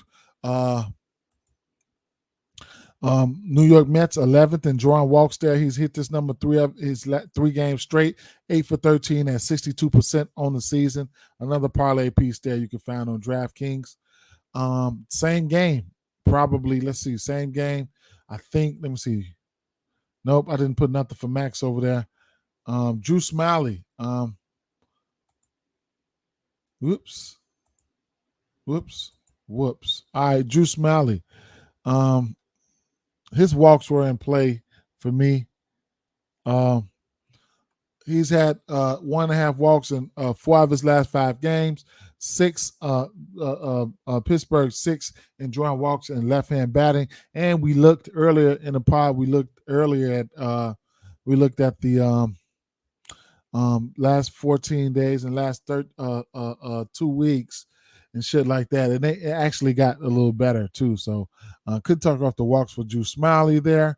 New York Mets 11th in drawing walks there. He's hit this number 3 of his 3 games straight, 8 for 13 at 62% on the season. Another parlay piece there you can find on DraftKings. Same game, probably. Let's see, same game. I think. Let me see. Nope, I didn't put nothing for Max over there. Drew Smiley. Whoops. All right, Drew Smiley. His walks were in play for me. Um, he's had 1.5 walks in 4 of his last 5 games. 6 Pittsburgh 6 in drawing walks and left hand batting. And we looked earlier in the pod. We looked at the last 14 days and last 2 weeks and shit like that. And it actually got a little better too. So could talk off the walks for Drew Smiley there.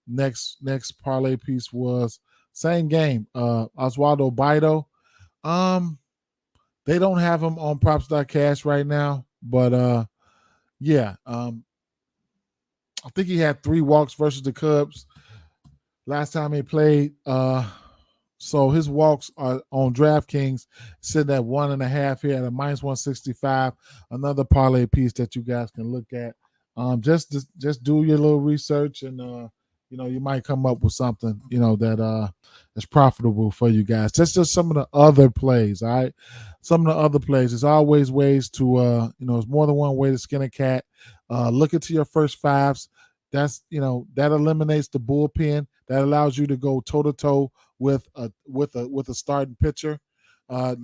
Next parlay piece was same game. Oswaldo Bido. They don't have him on props.cash right now, but yeah. I think he had 3 walks versus the Cubs last time he played. So his walks are on DraftKings sitting at 1.5 here at a -165. Another parlay piece that you guys can look at. Just do your little research and you might come up with something that is profitable for you guys. That's just some of the other plays. All right, some of the other plays. There's always ways to there's more than one way to skin a cat. Look into your first fives. That's that eliminates the bullpen. That allows you to go toe to toe with a starting pitcher. Like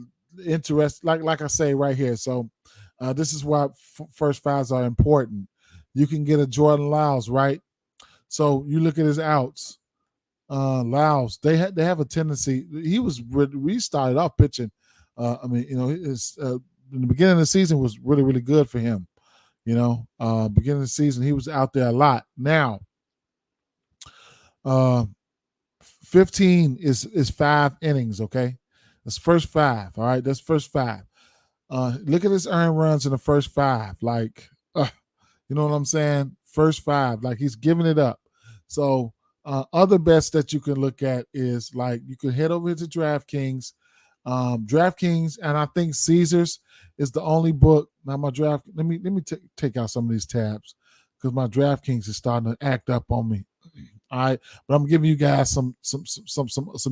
I say right here. So this is why first fives are important. You can get a Jordan Lyles, right? So you look at his outs. Lyles, they have a tendency. He started off pitching. His in the beginning of the season was really, really good for him. Beginning of the season, he was out there a lot. Now, 15 is 5 innings, okay? That's first 5, all right? That's first 5. Look at his earned runs in the first 5. Like, you know what I'm saying? First 5. Like, he's giving it up. So, other bets that you can look at is, like, you can head over to DraftKings. DraftKings, and I think Caesars is the only book. Now, my draft, let me take out some of these tabs because my DraftKings is starting to act up on me. All right, but I'm giving you guys some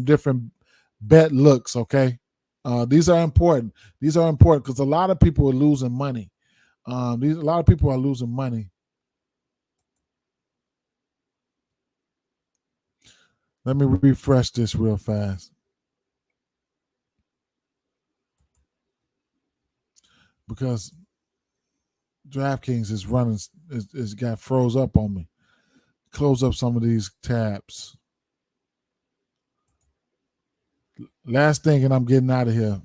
different bet looks. Okay, these are important. These are important because a lot of people are losing money. A lot of people are losing money. Let me refresh this real fast because DraftKings is running. It's got froze up on me. Close up some of these tabs. Last thing, and I'm getting out of here.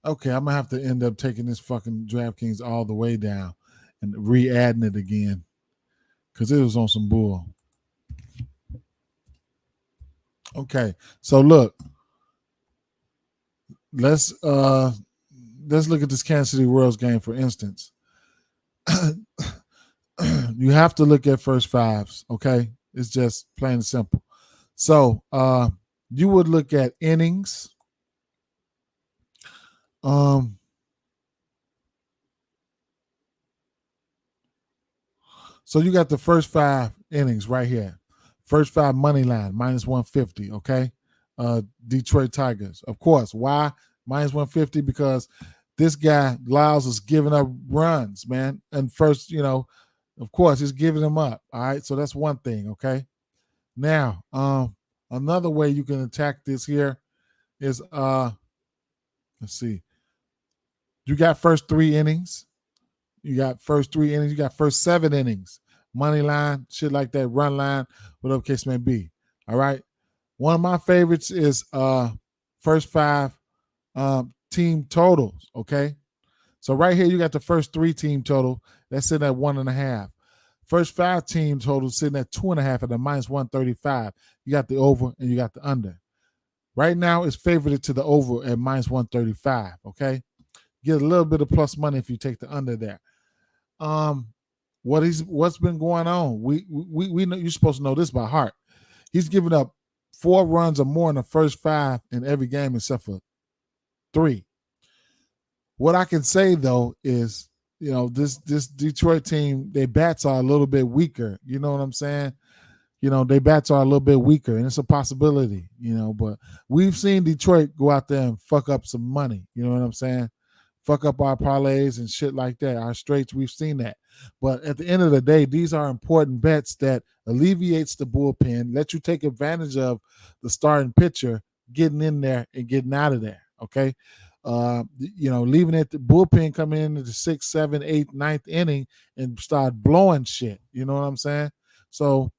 Okay, I'm gonna have to end up taking this fucking DraftKings all the way down and re-adding it again because it was on some bull. Okay, so look, let's look at this Kansas City Royals game for instance. You have to look at first 5s, okay? It's just plain and simple. So you would look at innings. So you got the first 5 innings right here. First 5 money line, -150, okay? Detroit Tigers. Of course. Why? -150 because this guy, Lyles, is giving up runs, man. And first, of course, he's giving them up. All right. So that's one thing. Okay. Now, another way you can attack this here is let's see. You got first 3 innings. You got first 7 innings. Money line, shit like that, run line, whatever case may be. All right. One of my favorites is first 5 team totals. Okay. So right here, you got the first 3 team total. That's sitting at 1.5. First 5 team total sitting at 2.5 at the -135. You got the over and you got the under. Right now, it's favored to the over at -135. Okay. Get a little bit of plus money if you take the under there. What's been going on? We know you're supposed to know this by heart. He's given up 4 runs or more in the first 5 in every game except for 3. What I can say though is, this Detroit team, their bats are a little bit weaker. You know what I'm saying? Their bats are a little bit weaker, and it's a possibility. But we've seen Detroit go out there and fuck up some money. You know what I'm saying? fuck up our parlays and shit like that. Our straights, we've seen that. But at the end of the day, these are important bets that alleviates the bullpen, let you take advantage of the starting pitcher getting in there and getting out of there. Okay. Leaving it the bullpen coming into the 6th, 7th, 8th, 9th inning and start blowing shit. You know what I'm saying? So,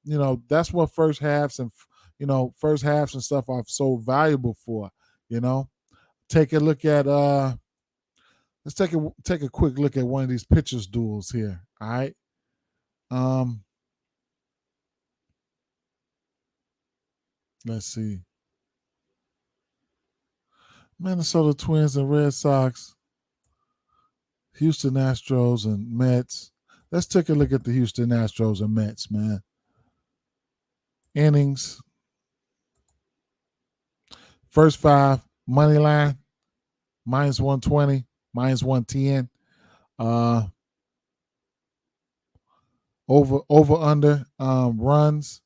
that's what first halves and stuff are so valuable for, you know. Take a look at let's take a quick look at one of these pitchers duels here. All right. Um, let's see. Minnesota Twins and Red Sox, Houston Astros and Mets. Let's take a look at the Houston Astros and Mets, man. Innings. First 5, money line, minus 120, minus 110. Over under runs.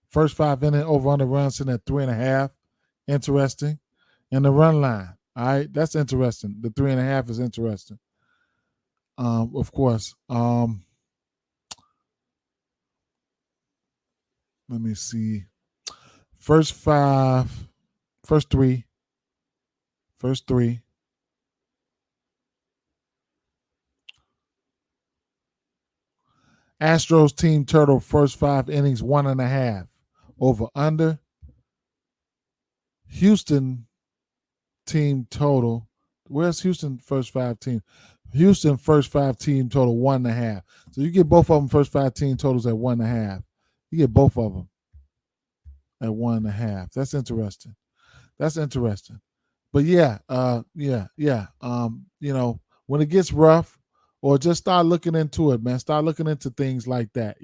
First 5 inning over under runs in at 3.5. Interesting. And the run line. All right, that's interesting. The 3.5 is interesting. Of course. Let me see. First 3. Astros team total first 5 innings 1.5. Over under. Houston team total. Where's Houston first 5 team? Houston first 5 team total 1.5. So you get both of them first 5 team totals at 1.5. You get both of them at 1.5. That's interesting. But yeah. When it gets rough, or just start looking into it, man. Start looking into things like that,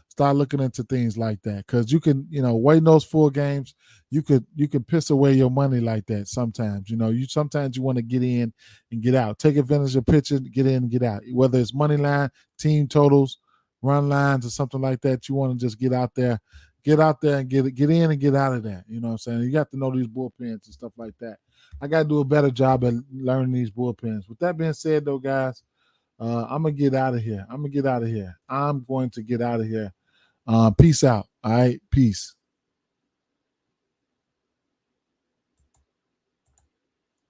Start looking into things like that. Cause you can, waiting those full games, you can piss away your money like that sometimes. Sometimes you want to get in and get out. Take advantage of pitching, get in and get out. Whether it's money line, team totals, run lines, or something like that, you want to just get out there and get in and get out of there. You know what I'm saying? You got to know these bullpens and stuff like that. I got to do a better job at learning these bullpens. With that being said, though, guys, I'm going to get out of here. I'm going to get out of here. Peace out. All right. Peace.